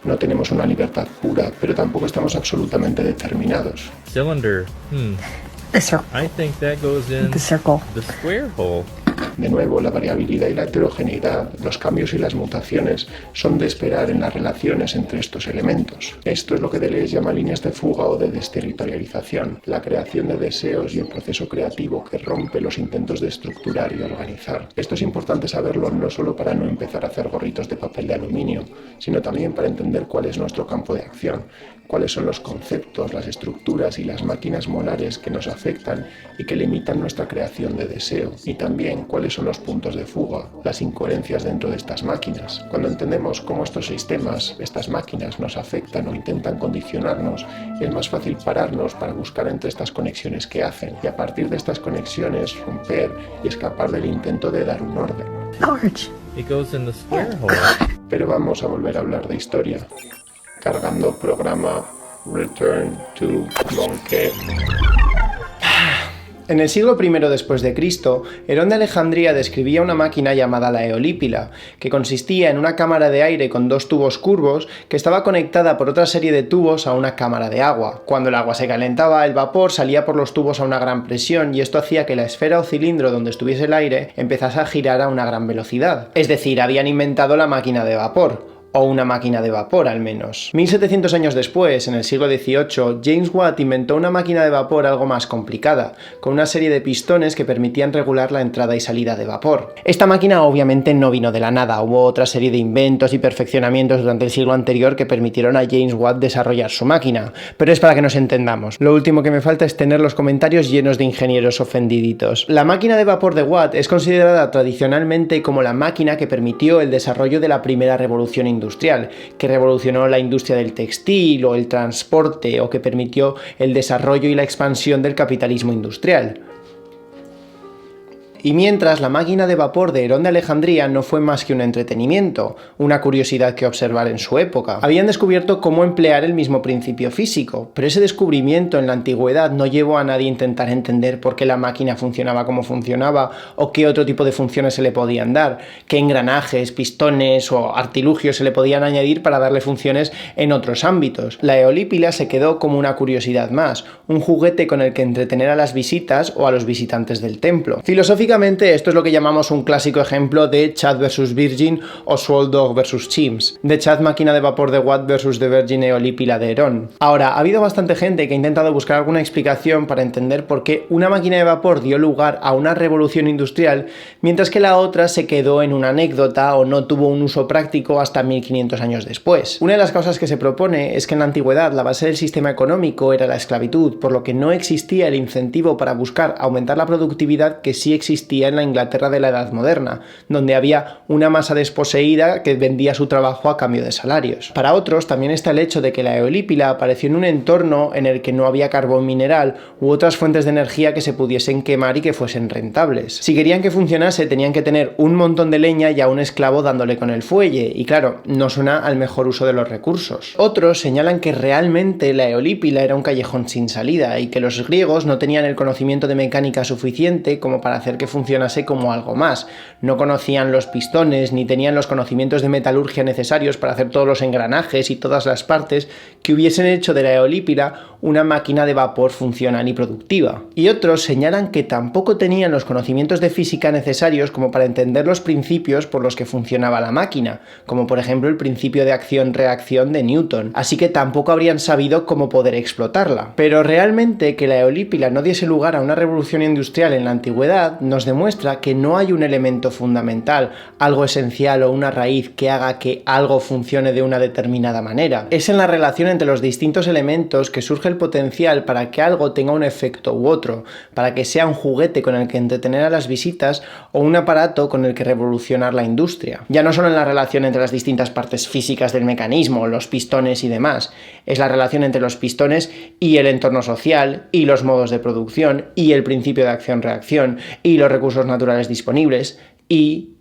No tenemos una libertad pura, pero tampoco estamos absolutamente determinados. Cylinder. The circle. I think that goes in The circle. the square hole. De nuevo, la variabilidad y la heterogeneidad, los cambios y las mutaciones son de esperar en las relaciones entre estos elementos. Esto es lo que Deleuze llama líneas de fuga o de desterritorialización, la creación de deseos y el proceso creativo que rompe los intentos de estructurar y organizar. Esto es importante saberlo no solo para no empezar a hacer gorritos de papel de aluminio, sino también para entender cuál es nuestro campo de acción, cuáles son los conceptos, las estructuras y las máquinas molares que nos afectan y que limitan nuestra creación de deseo, y también cuáles son los puntos de fuga, las incoherencias dentro de estas máquinas. Cuando entendemos cómo estos sistemas, estas máquinas nos afectan o intentan condicionarnos, es más fácil pararnos para buscar entre estas conexiones que hacen, y a partir de estas conexiones romper y escapar del intento de dar un orden. It goes in the square hole. Pero vamos a volver a hablar de historia. Cargando programa Return to Monkey. En el siglo I después de Cristo, Herón de Alejandría describía una máquina llamada la eolípila, que consistía en una cámara de aire con dos tubos curvos que estaba conectada por otra serie de tubos a una cámara de agua. Cuando el agua se calentaba, el vapor salía por los tubos a una gran presión y esto hacía que la esfera o cilindro donde estuviese el aire empezase a girar a una gran velocidad. Es decir, habían inventado la máquina de vapor. O una máquina de vapor al menos. 1700 años después, en el siglo XVIII, James Watt inventó una máquina de vapor algo más complicada, con una serie de pistones que permitían regular la entrada y salida de vapor. Esta máquina obviamente no vino de la nada, hubo otra serie de inventos y perfeccionamientos durante el siglo anterior que permitieron a James Watt desarrollar su máquina, pero es para que nos entendamos. Lo último que me falta es tener los comentarios llenos de ingenieros ofendiditos. La máquina de vapor de Watt es considerada tradicionalmente como la máquina que permitió el desarrollo de la primera revolución industrial, que revolucionó la industria del textil o el transporte, o que permitió el desarrollo y la expansión del capitalismo industrial. Y mientras, la máquina de vapor de Herón de Alejandría no fue más que un entretenimiento, una curiosidad que observar en su época. Habían descubierto cómo emplear el mismo principio físico, pero ese descubrimiento en la antigüedad no llevó a nadie a intentar entender por qué la máquina funcionaba como funcionaba o qué otro tipo de funciones se le podían dar, qué engranajes, pistones o artilugios se le podían añadir para darle funciones en otros ámbitos. La eolípila se quedó como una curiosidad más, un juguete con el que entretener a las visitas o a los visitantes del templo. Filosóficamente Básicamente esto es lo que llamamos un clásico ejemplo de Chad vs Virgin o Swole Dog vs Chimps, de Chad máquina de vapor de Watt vs de Virgin eolípila de Herón. Ahora, ha habido bastante gente que ha intentado buscar alguna explicación para entender por qué una máquina de vapor dio lugar a una revolución industrial, mientras que la otra se quedó en una anécdota o no tuvo un uso práctico hasta 1500 años después. Una de las causas que se propone es que en la antigüedad la base del sistema económico era la esclavitud, por lo que no existía el incentivo para buscar aumentar la productividad que sí existía en la Inglaterra de la Edad Moderna, donde había una masa desposeída que vendía su trabajo a cambio de salarios. Para otros también está el hecho de que la eolípila apareció en un entorno en el que no había carbón mineral u otras fuentes de energía que se pudiesen quemar y que fuesen rentables. Si querían que funcionase tenían que tener un montón de leña y a un esclavo dándole con el fuelle, y claro, no suena al mejor uso de los recursos. Otros señalan que realmente la eolípila era un callejón sin salida y que los griegos no tenían el conocimiento de mecánica suficiente como para hacer que funcionase como algo más. No conocían los pistones ni tenían los conocimientos de metalurgia necesarios para hacer todos los engranajes y todas las partes que hubiesen hecho de la eolípila una máquina de vapor funcional y productiva. Y otros señalan que tampoco tenían los conocimientos de física necesarios como para entender los principios por los que funcionaba la máquina, como por ejemplo el principio de acción-reacción de Newton, así que tampoco habrían sabido cómo poder explotarla. Pero realmente que la eolípila no diese lugar a una revolución industrial en la antigüedad nos demuestra que no hay un elemento fundamental, algo esencial o una raíz que haga que algo funcione de una determinada manera. Es en la relación entre los distintos elementos que surge el potencial para que algo tenga un efecto u otro, para que sea un juguete con el que entretener a las visitas o un aparato con el que revolucionar la industria. Ya no solo en la relación entre las distintas partes físicas del mecanismo, los pistones y demás, es la relación entre los pistones y el entorno social, y los modos de producción, y el principio de acción-reacción, y los recursos naturales disponibles, ¿Y?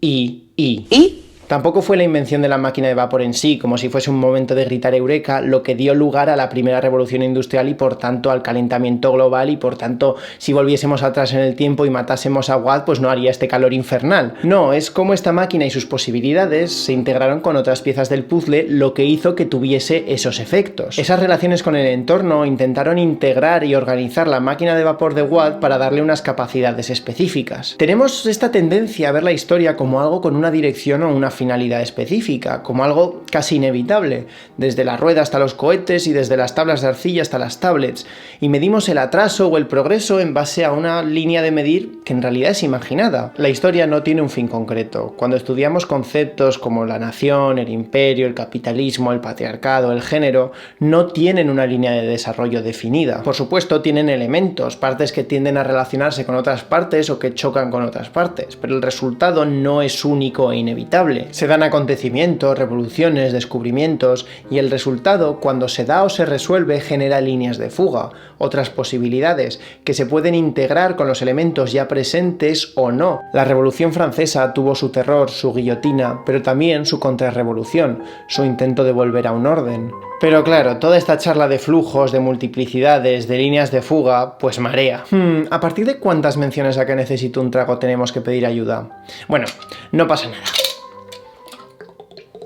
Tampoco fue la invención de la máquina de vapor en sí, como si fuese un momento de gritar eureka, lo que dio lugar a la primera revolución industrial y por tanto al calentamiento global, y por tanto si volviésemos atrás en el tiempo y matásemos a Watt pues no haría este calor infernal. No, es como esta máquina y sus posibilidades se integraron con otras piezas del puzzle, lo que hizo que tuviese esos efectos. Esas relaciones con el entorno intentaron integrar y organizar la máquina de vapor de Watt para darle unas capacidades específicas. Tenemos esta tendencia a ver la historia como algo con una dirección o una finalidad específica, como algo casi inevitable, desde la rueda hasta los cohetes y desde las tablas de arcilla hasta las tablets, y medimos el atraso o el progreso en base a una línea de medir que en realidad es imaginada. La historia no tiene un fin concreto. Cuando estudiamos conceptos como la nación, el imperio, el capitalismo, el patriarcado, el género, no tienen una línea de desarrollo definida. Por supuesto, tienen elementos, partes que tienden a relacionarse con otras partes o que chocan con otras partes, pero el resultado no es único e inevitable. Se dan acontecimientos, revoluciones, descubrimientos, y el resultado, cuando se da o se resuelve, genera líneas de fuga, otras posibilidades, que se pueden integrar con los elementos ya presentes o no. La Revolución Francesa tuvo su terror, su guillotina, pero también su contrarrevolución, su intento de volver a un orden. Pero claro, toda esta charla de flujos, de multiplicidades, de líneas de fuga, pues marea. ¿A partir de cuántas menciones a que necesito un trago tenemos que pedir ayuda? Bueno, no pasa nada.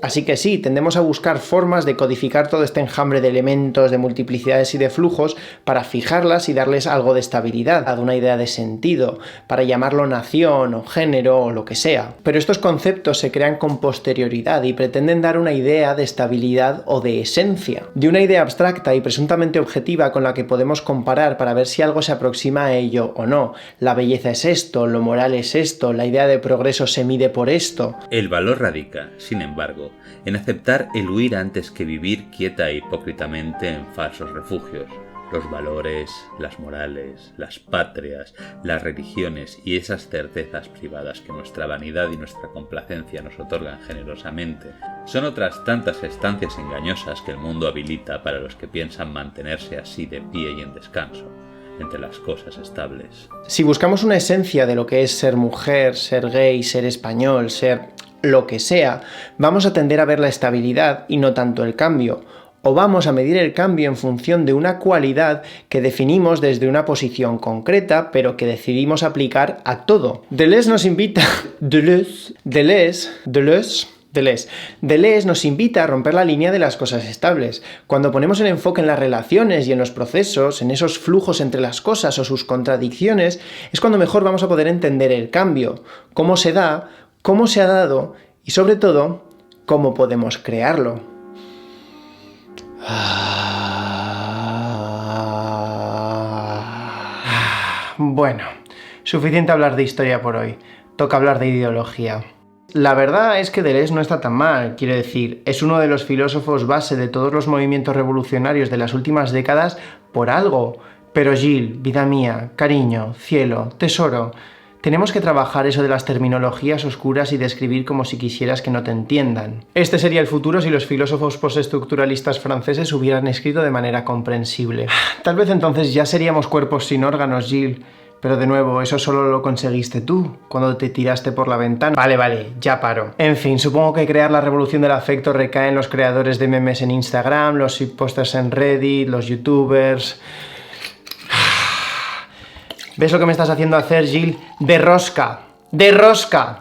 Así que sí, tendemos a buscar formas de codificar todo este enjambre de elementos, de multiplicidades y de flujos para fijarlas y darles algo de estabilidad, una idea de sentido, para llamarlo nación o género o lo que sea. Pero estos conceptos se crean con posterioridad y pretenden dar una idea de estabilidad o de esencia, de una idea abstracta y presuntamente objetiva con la que podemos comparar para ver si algo se aproxima a ello o no. La belleza es esto, lo moral es esto, la idea de progreso se mide por esto. El valor radica, sin embargo, en aceptar el huir antes que vivir quieta e hipócritamente en falsos refugios. Los valores, las morales, las patrias, las religiones y esas certezas privadas que nuestra vanidad y nuestra complacencia nos otorgan generosamente son otras tantas estancias engañosas que el mundo habilita para los que piensan mantenerse así de pie y en descanso entre las cosas estables. Si buscamos una esencia de lo que es ser mujer, ser gay, ser español, ser lo que sea, vamos a tender a ver la estabilidad y no tanto el cambio, o vamos a medir el cambio en función de una cualidad que definimos desde una posición concreta, pero que decidimos aplicar a todo. Deleuze nos invita Deleuze nos invita a romper la línea de las cosas estables. Cuando ponemos el enfoque en las relaciones y en los procesos, en esos flujos entre las cosas o sus contradicciones, es cuando mejor vamos a poder entender el cambio, cómo se da, cómo se ha dado y sobre todo, cómo podemos crearlo. Bueno, suficiente hablar de historia por hoy. Toca hablar de ideología. La verdad es que Deleuze no está tan mal, quiero decir, es uno de los filósofos base de todos los movimientos revolucionarios de las últimas décadas por algo. Pero Gilles, vida mía, cariño, cielo, tesoro, tenemos que trabajar eso de las terminologías oscuras y describir como si quisieras que no te entiendan. Este sería el futuro si los filósofos postestructuralistas franceses hubieran escrito de manera comprensible. Tal vez entonces ya seríamos cuerpos sin órganos, Gilles. Pero de nuevo, eso solo lo conseguiste tú, cuando te tiraste por la ventana. Vale, ya paro. En fin, supongo que crear la revolución del afecto recae en los creadores de memes en Instagram, los shitposters en Reddit, los youtubers... ¿Ves lo que me estás haciendo hacer, Gilles? ¡De rosca! ¡De rosca!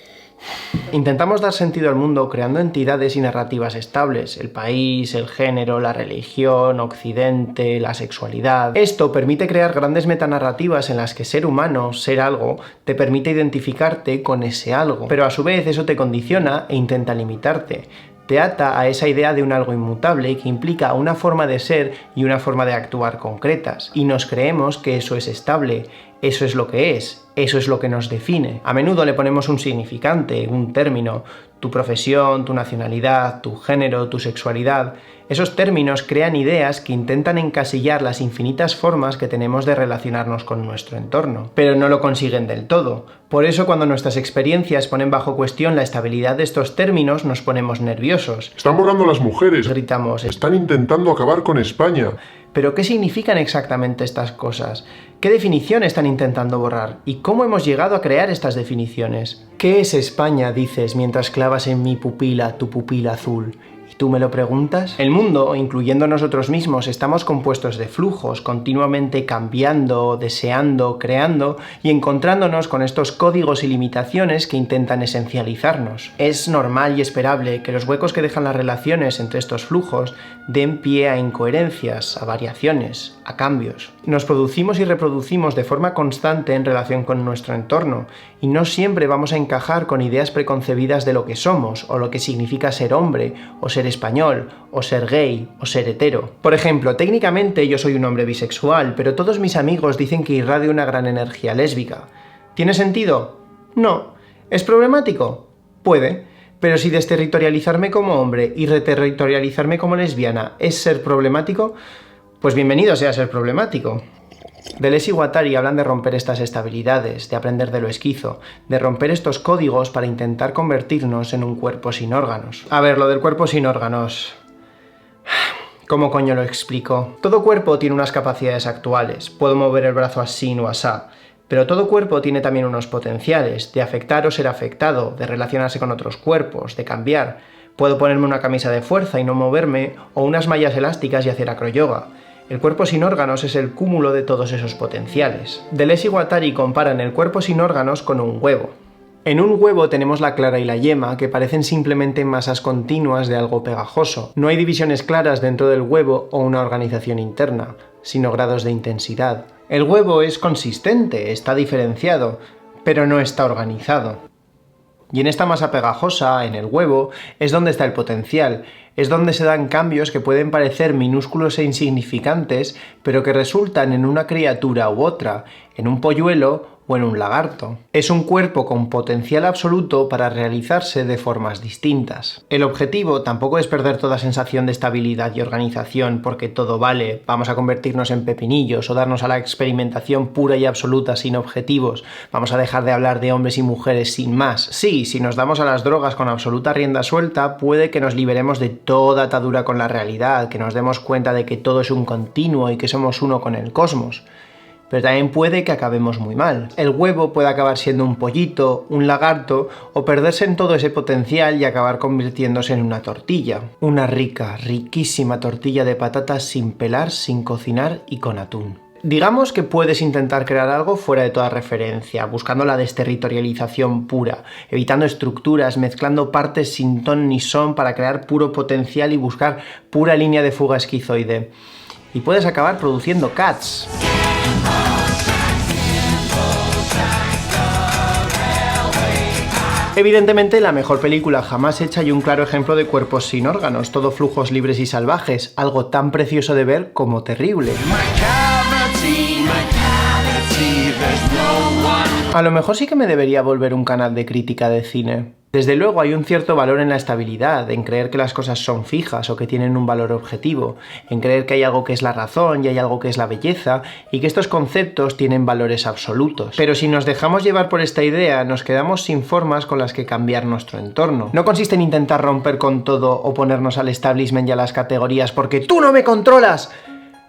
Intentamos dar sentido al mundo creando entidades y narrativas estables, el país, el género, la religión, Occidente, la sexualidad. Esto permite crear grandes metanarrativas en las que ser humano, ser algo, te permite identificarte con ese algo, pero a su vez eso te condiciona e intenta limitarte. Te ata a esa idea de un algo inmutable que implica una forma de ser y una forma de actuar concretas, y nos creemos que eso es estable, eso es lo que es, eso es lo que nos define. A menudo le ponemos un significante, un término, tu profesión, tu nacionalidad, tu género, tu sexualidad. Esos términos crean ideas que intentan encasillar las infinitas formas que tenemos de relacionarnos con nuestro entorno, pero no lo consiguen del todo. Por eso cuando nuestras experiencias ponen bajo cuestión la estabilidad de estos términos nos ponemos nerviosos. Están borrando a las mujeres. Gritamos. Están intentando acabar con España. ¿Pero qué significan exactamente estas cosas? ¿Qué definición están intentando borrar? ¿Y cómo hemos llegado a crear estas definiciones? ¿Qué es España?, dices, mientras clavas en mi pupila tu pupila azul. ¿Y tú me lo preguntas? El mundo, incluyendo nosotros mismos, estamos compuestos de flujos, continuamente cambiando, deseando, creando y encontrándonos con estos códigos y limitaciones que intentan esencializarnos. Es normal y esperable que los huecos que dejan las relaciones entre estos flujos den pie a incoherencias, a variaciones, a cambios. Nos producimos y reproducimos de forma constante en relación con nuestro entorno, y no siempre vamos a encajar con ideas preconcebidas de lo que somos, o lo que significa ser hombre, o ser español, o ser gay, o ser hetero. Por ejemplo, técnicamente yo soy un hombre bisexual, pero todos mis amigos dicen que irradio una gran energía lésbica. ¿Tiene sentido? No. ¿Es problemático? Puede. Pero si desterritorializarme como hombre y reterritorializarme como lesbiana es ser problemático, pues bienvenido sea ser problemático. Deleuze y Guattari hablan de romper estas estabilidades, de aprender de lo esquizo, de romper estos códigos para intentar convertirnos en un cuerpo sin órganos. A ver, lo del cuerpo sin órganos... ¿Cómo coño lo explico? Todo cuerpo tiene unas capacidades actuales. Puedo mover el brazo así o asá. Pero todo cuerpo tiene también unos potenciales, de afectar o ser afectado, de relacionarse con otros cuerpos, de cambiar. Puedo ponerme una camisa de fuerza y no moverme, o unas mallas elásticas y hacer acroyoga. El cuerpo sin órganos es el cúmulo de todos esos potenciales. Deleuze y Guattari comparan el cuerpo sin órganos con un huevo. En un huevo tenemos la clara y la yema, que parecen simplemente masas continuas de algo pegajoso. No hay divisiones claras dentro del huevo o una organización interna, sino grados de intensidad. El huevo es consistente, está diferenciado, pero no está organizado. Y en esta masa pegajosa, en el huevo, es donde está el potencial, es donde se dan cambios que pueden parecer minúsculos e insignificantes, pero que resultan en una criatura u otra, en un polluelo o en un lagarto. Es un cuerpo con potencial absoluto para realizarse de formas distintas. El objetivo tampoco es perder toda sensación de estabilidad y organización porque todo vale, vamos a convertirnos en pepinillos o darnos a la experimentación pura y absoluta sin objetivos, vamos a dejar de hablar de hombres y mujeres sin más. Sí, si nos damos a las drogas con absoluta rienda suelta, puede que nos liberemos de toda atadura con la realidad, que nos demos cuenta de que todo es un continuo y que somos uno con el cosmos. Pero también puede que acabemos muy mal. El huevo puede acabar siendo un pollito, un lagarto, o perderse en todo ese potencial y acabar convirtiéndose en una tortilla. Una rica, riquísima tortilla de patatas sin pelar, sin cocinar y con atún. Digamos que puedes intentar crear algo fuera de toda referencia, buscando la desterritorialización pura, evitando estructuras, mezclando partes sin ton ni son para crear puro potencial y buscar pura línea de fuga esquizoide. Y puedes acabar produciendo Cats. Evidentemente, la mejor película jamás hecha y un claro ejemplo de cuerpos sin órganos, todo flujos libres y salvajes, algo tan precioso de ver como terrible. A lo mejor sí que me debería volver un canal de crítica de cine. Desde luego hay un cierto valor en la estabilidad, en creer que las cosas son fijas o que tienen un valor objetivo, en creer que hay algo que es la razón y hay algo que es la belleza, y que estos conceptos tienen valores absolutos. Pero si nos dejamos llevar por esta idea, nos quedamos sin formas con las que cambiar nuestro entorno. No consiste en intentar romper con todo o ponernos al establishment y a las categorías porque ¡tú no me controlas!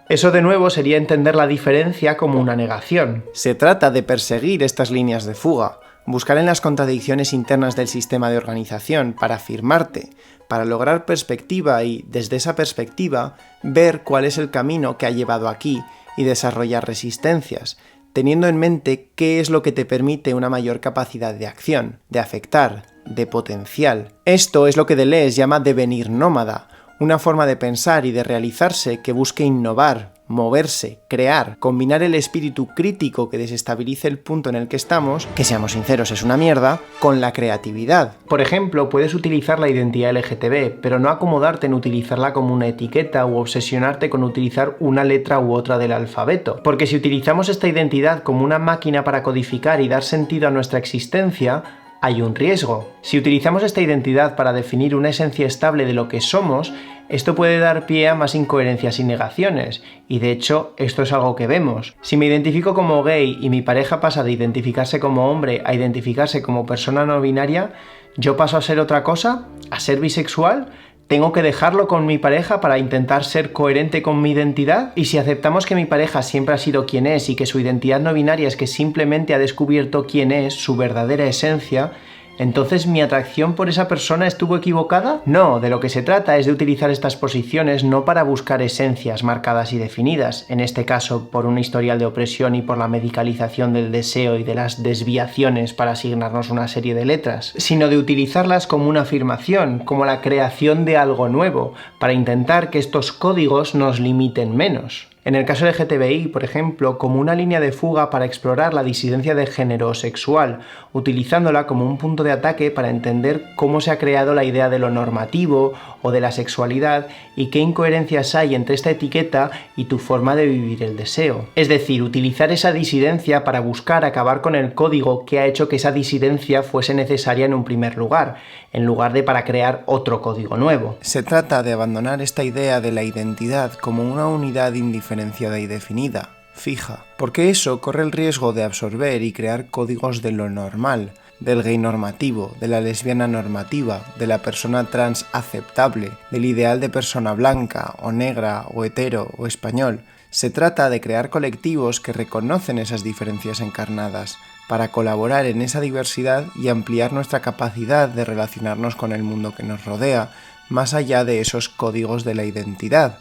Eso de nuevo sería entender la diferencia como una negación. Se trata de perseguir estas líneas de fuga, buscar en las contradicciones internas del sistema de organización para afirmarte, para lograr perspectiva y, desde esa perspectiva, ver cuál es el camino que ha llevado aquí y desarrollar resistencias, teniendo en mente qué es lo que te permite una mayor capacidad de acción, de afectar, de potencial. Esto es lo que Deleuze llama devenir nómada, una forma de pensar y de realizarse que busque innovar, moverse, crear, combinar el espíritu crítico que desestabilice el punto en el que estamos, que seamos sinceros es una mierda, con la creatividad. Por ejemplo, puedes utilizar la identidad LGTB, pero no acomodarte en utilizarla como una etiqueta u obsesionarte con utilizar una letra u otra del alfabeto. Porque si utilizamos esta identidad como una máquina para codificar y dar sentido a nuestra existencia, hay un riesgo. Si utilizamos esta identidad para definir una esencia estable de lo que somos, esto puede dar pie a más incoherencias y negaciones, y de hecho esto es algo que vemos. Si me identifico como gay y mi pareja pasa de identificarse como hombre a identificarse como persona no binaria, ¿yo paso a ser otra cosa? ¿A ser bisexual? ¿Tengo que dejarlo con mi pareja para intentar ser coherente con mi identidad? Y si aceptamos que mi pareja siempre ha sido quien es y que su identidad no binaria es que simplemente ha descubierto quién es, su verdadera esencia, ¿entonces mi atracción por esa persona estuvo equivocada? No, de lo que se trata es de utilizar estas posiciones no para buscar esencias marcadas y definidas, en este caso por un historial de opresión y por la medicalización del deseo y de las desviaciones para asignarnos una serie de letras, sino de utilizarlas como una afirmación, como la creación de algo nuevo, para intentar que estos códigos nos limiten menos. En el caso LGTBI, por ejemplo, como una línea de fuga para explorar la disidencia de género o sexual, utilizándola como un punto de ataque para entender cómo se ha creado la idea de lo normativo o de la sexualidad y qué incoherencias hay entre esta etiqueta y tu forma de vivir el deseo. Es decir, utilizar esa disidencia para buscar acabar con el código que ha hecho que esa disidencia fuese necesaria en un primer lugar, en lugar de para crear otro código nuevo. Se trata de abandonar esta idea de la identidad como una unidad indiferenciada y definida, fija, porque eso corre el riesgo de absorber y crear códigos de lo normal, del gay normativo, de la lesbiana normativa, de la persona trans aceptable, del ideal de persona blanca o negra o hetero o español. Se trata de crear colectivos que reconocen esas diferencias encarnadas, para colaborar en esa diversidad y ampliar nuestra capacidad de relacionarnos con el mundo que nos rodea, más allá de esos códigos de la identidad.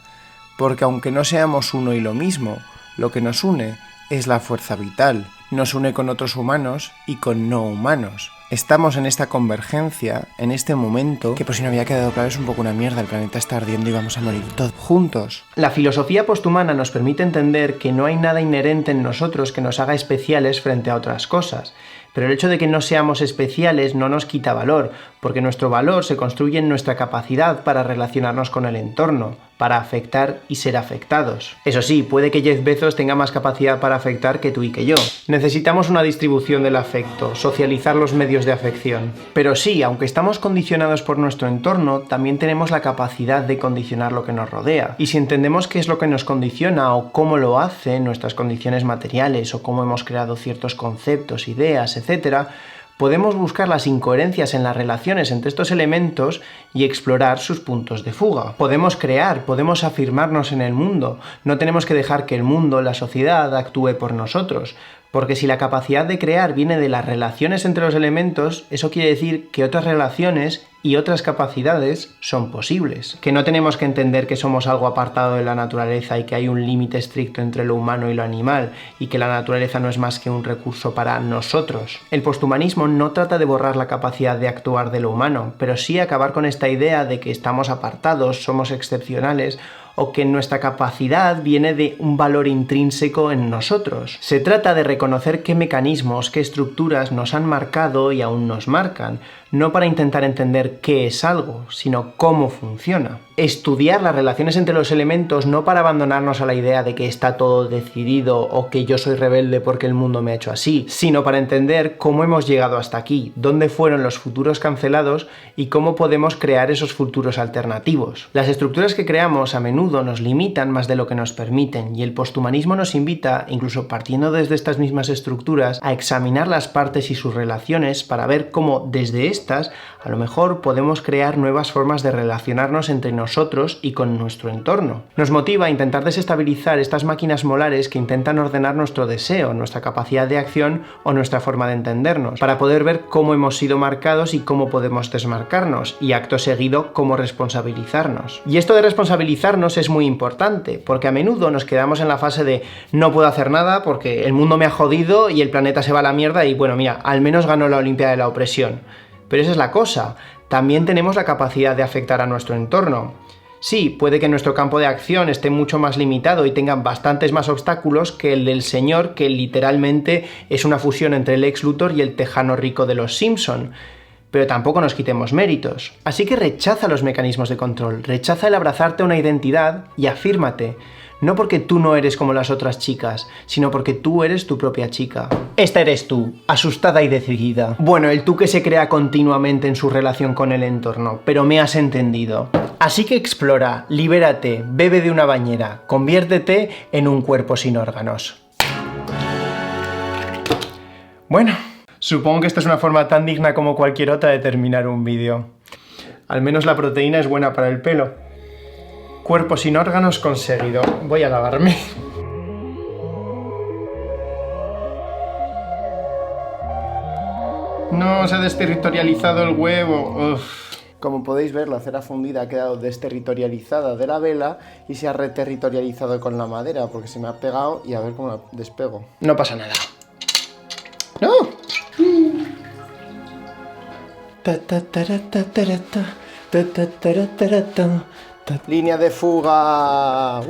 Porque aunque no seamos uno y lo mismo, lo que nos une es la fuerza vital, nos une con otros humanos y con no humanos. Estamos en esta convergencia, en este momento, que por si no había quedado claro es un poco una mierda, el planeta está ardiendo y vamos a morir todos juntos. La filosofía posthumana nos permite entender que no hay nada inherente en nosotros que nos haga especiales frente a otras cosas. Pero el hecho de que no seamos especiales no nos quita valor, porque nuestro valor se construye en nuestra capacidad para relacionarnos con el entorno, para afectar y ser afectados. Eso sí, puede que Jeff Bezos tenga más capacidad para afectar que tú y que yo. Necesitamos una distribución del afecto, socializar los medios de afección. Pero sí, aunque estamos condicionados por nuestro entorno, también tenemos la capacidad de condicionar lo que nos rodea. Y si entendemos qué es lo que nos condiciona o cómo lo hace, nuestras condiciones materiales o cómo hemos creado ciertos conceptos, ideas, etc., podemos buscar las incoherencias en las relaciones entre estos elementos y explorar sus puntos de fuga. Podemos crear, podemos afirmarnos en el mundo. No tenemos que dejar que el mundo, la sociedad, actúe por nosotros. Porque si la capacidad de crear viene de las relaciones entre los elementos, eso quiere decir que otras relaciones y otras capacidades son posibles, que no tenemos que entender que somos algo apartado de la naturaleza y que hay un límite estricto entre lo humano y lo animal, y que la naturaleza no es más que un recurso para nosotros. El posthumanismo no trata de borrar la capacidad de actuar de lo humano, pero sí acabar con esta idea de que estamos apartados, somos excepcionales, o que nuestra capacidad viene de un valor intrínseco en nosotros. Se trata de reconocer qué mecanismos, qué estructuras nos han marcado y aún nos marcan, no para intentar entender qué es algo, sino cómo funciona. Estudiar las relaciones entre los elementos no para abandonarnos a la idea de que está todo decidido o que yo soy rebelde porque el mundo me ha hecho así, sino para entender cómo hemos llegado hasta aquí, dónde fueron los futuros cancelados y cómo podemos crear esos futuros alternativos. Las estructuras que creamos a menudo nos limitan más de lo que nos permiten, y el posthumanismo nos invita, incluso partiendo desde estas mismas estructuras, a examinar las partes y sus relaciones para ver cómo desde estas a lo mejor podemos crear nuevas formas de relacionarnos entre nosotros y con nuestro entorno. Nos motiva a intentar desestabilizar estas máquinas molares que intentan ordenar nuestro deseo, nuestra capacidad de acción o nuestra forma de entendernos, para poder ver cómo hemos sido marcados y cómo podemos desmarcarnos, y acto seguido cómo responsabilizarnos. Y esto de responsabilizarnos es muy importante, porque a menudo nos quedamos en la fase de no puedo hacer nada porque el mundo me ha jodido y el planeta se va a la mierda y bueno, mira, al menos ganó la Olimpiada de la Opresión. Pero esa es la cosa, también tenemos la capacidad de afectar a nuestro entorno. Sí, puede que nuestro campo de acción esté mucho más limitado y tenga bastantes más obstáculos que el del señor, que literalmente es una fusión entre el Lex Luthor y el tejano rico de los Simpson. Pero tampoco nos quitemos méritos. Así que rechaza los mecanismos de control, rechaza el abrazarte a una identidad y afírmate. No porque tú no eres como las otras chicas, sino porque tú eres tu propia chica. Esta eres tú, asustada y decidida. Bueno, el tú que se crea continuamente en su relación con el entorno, pero me has entendido. Así que explora, libérate, bebe de una bañera, conviértete en un cuerpo sin órganos. Bueno, supongo que esta es una forma tan digna como cualquier otra de terminar un vídeo. Al menos la proteína es buena para el pelo. Cuerpo sin órganos conseguido. Voy a lavarme. No, se ha desterritorializado el huevo. Uf. Como podéis ver, la cera fundida ha quedado desterritorializada de la vela y se ha reterritorializado con la madera, porque se me ha pegado y a ver cómo la despego. No pasa nada. ¡No! Línea de fuga.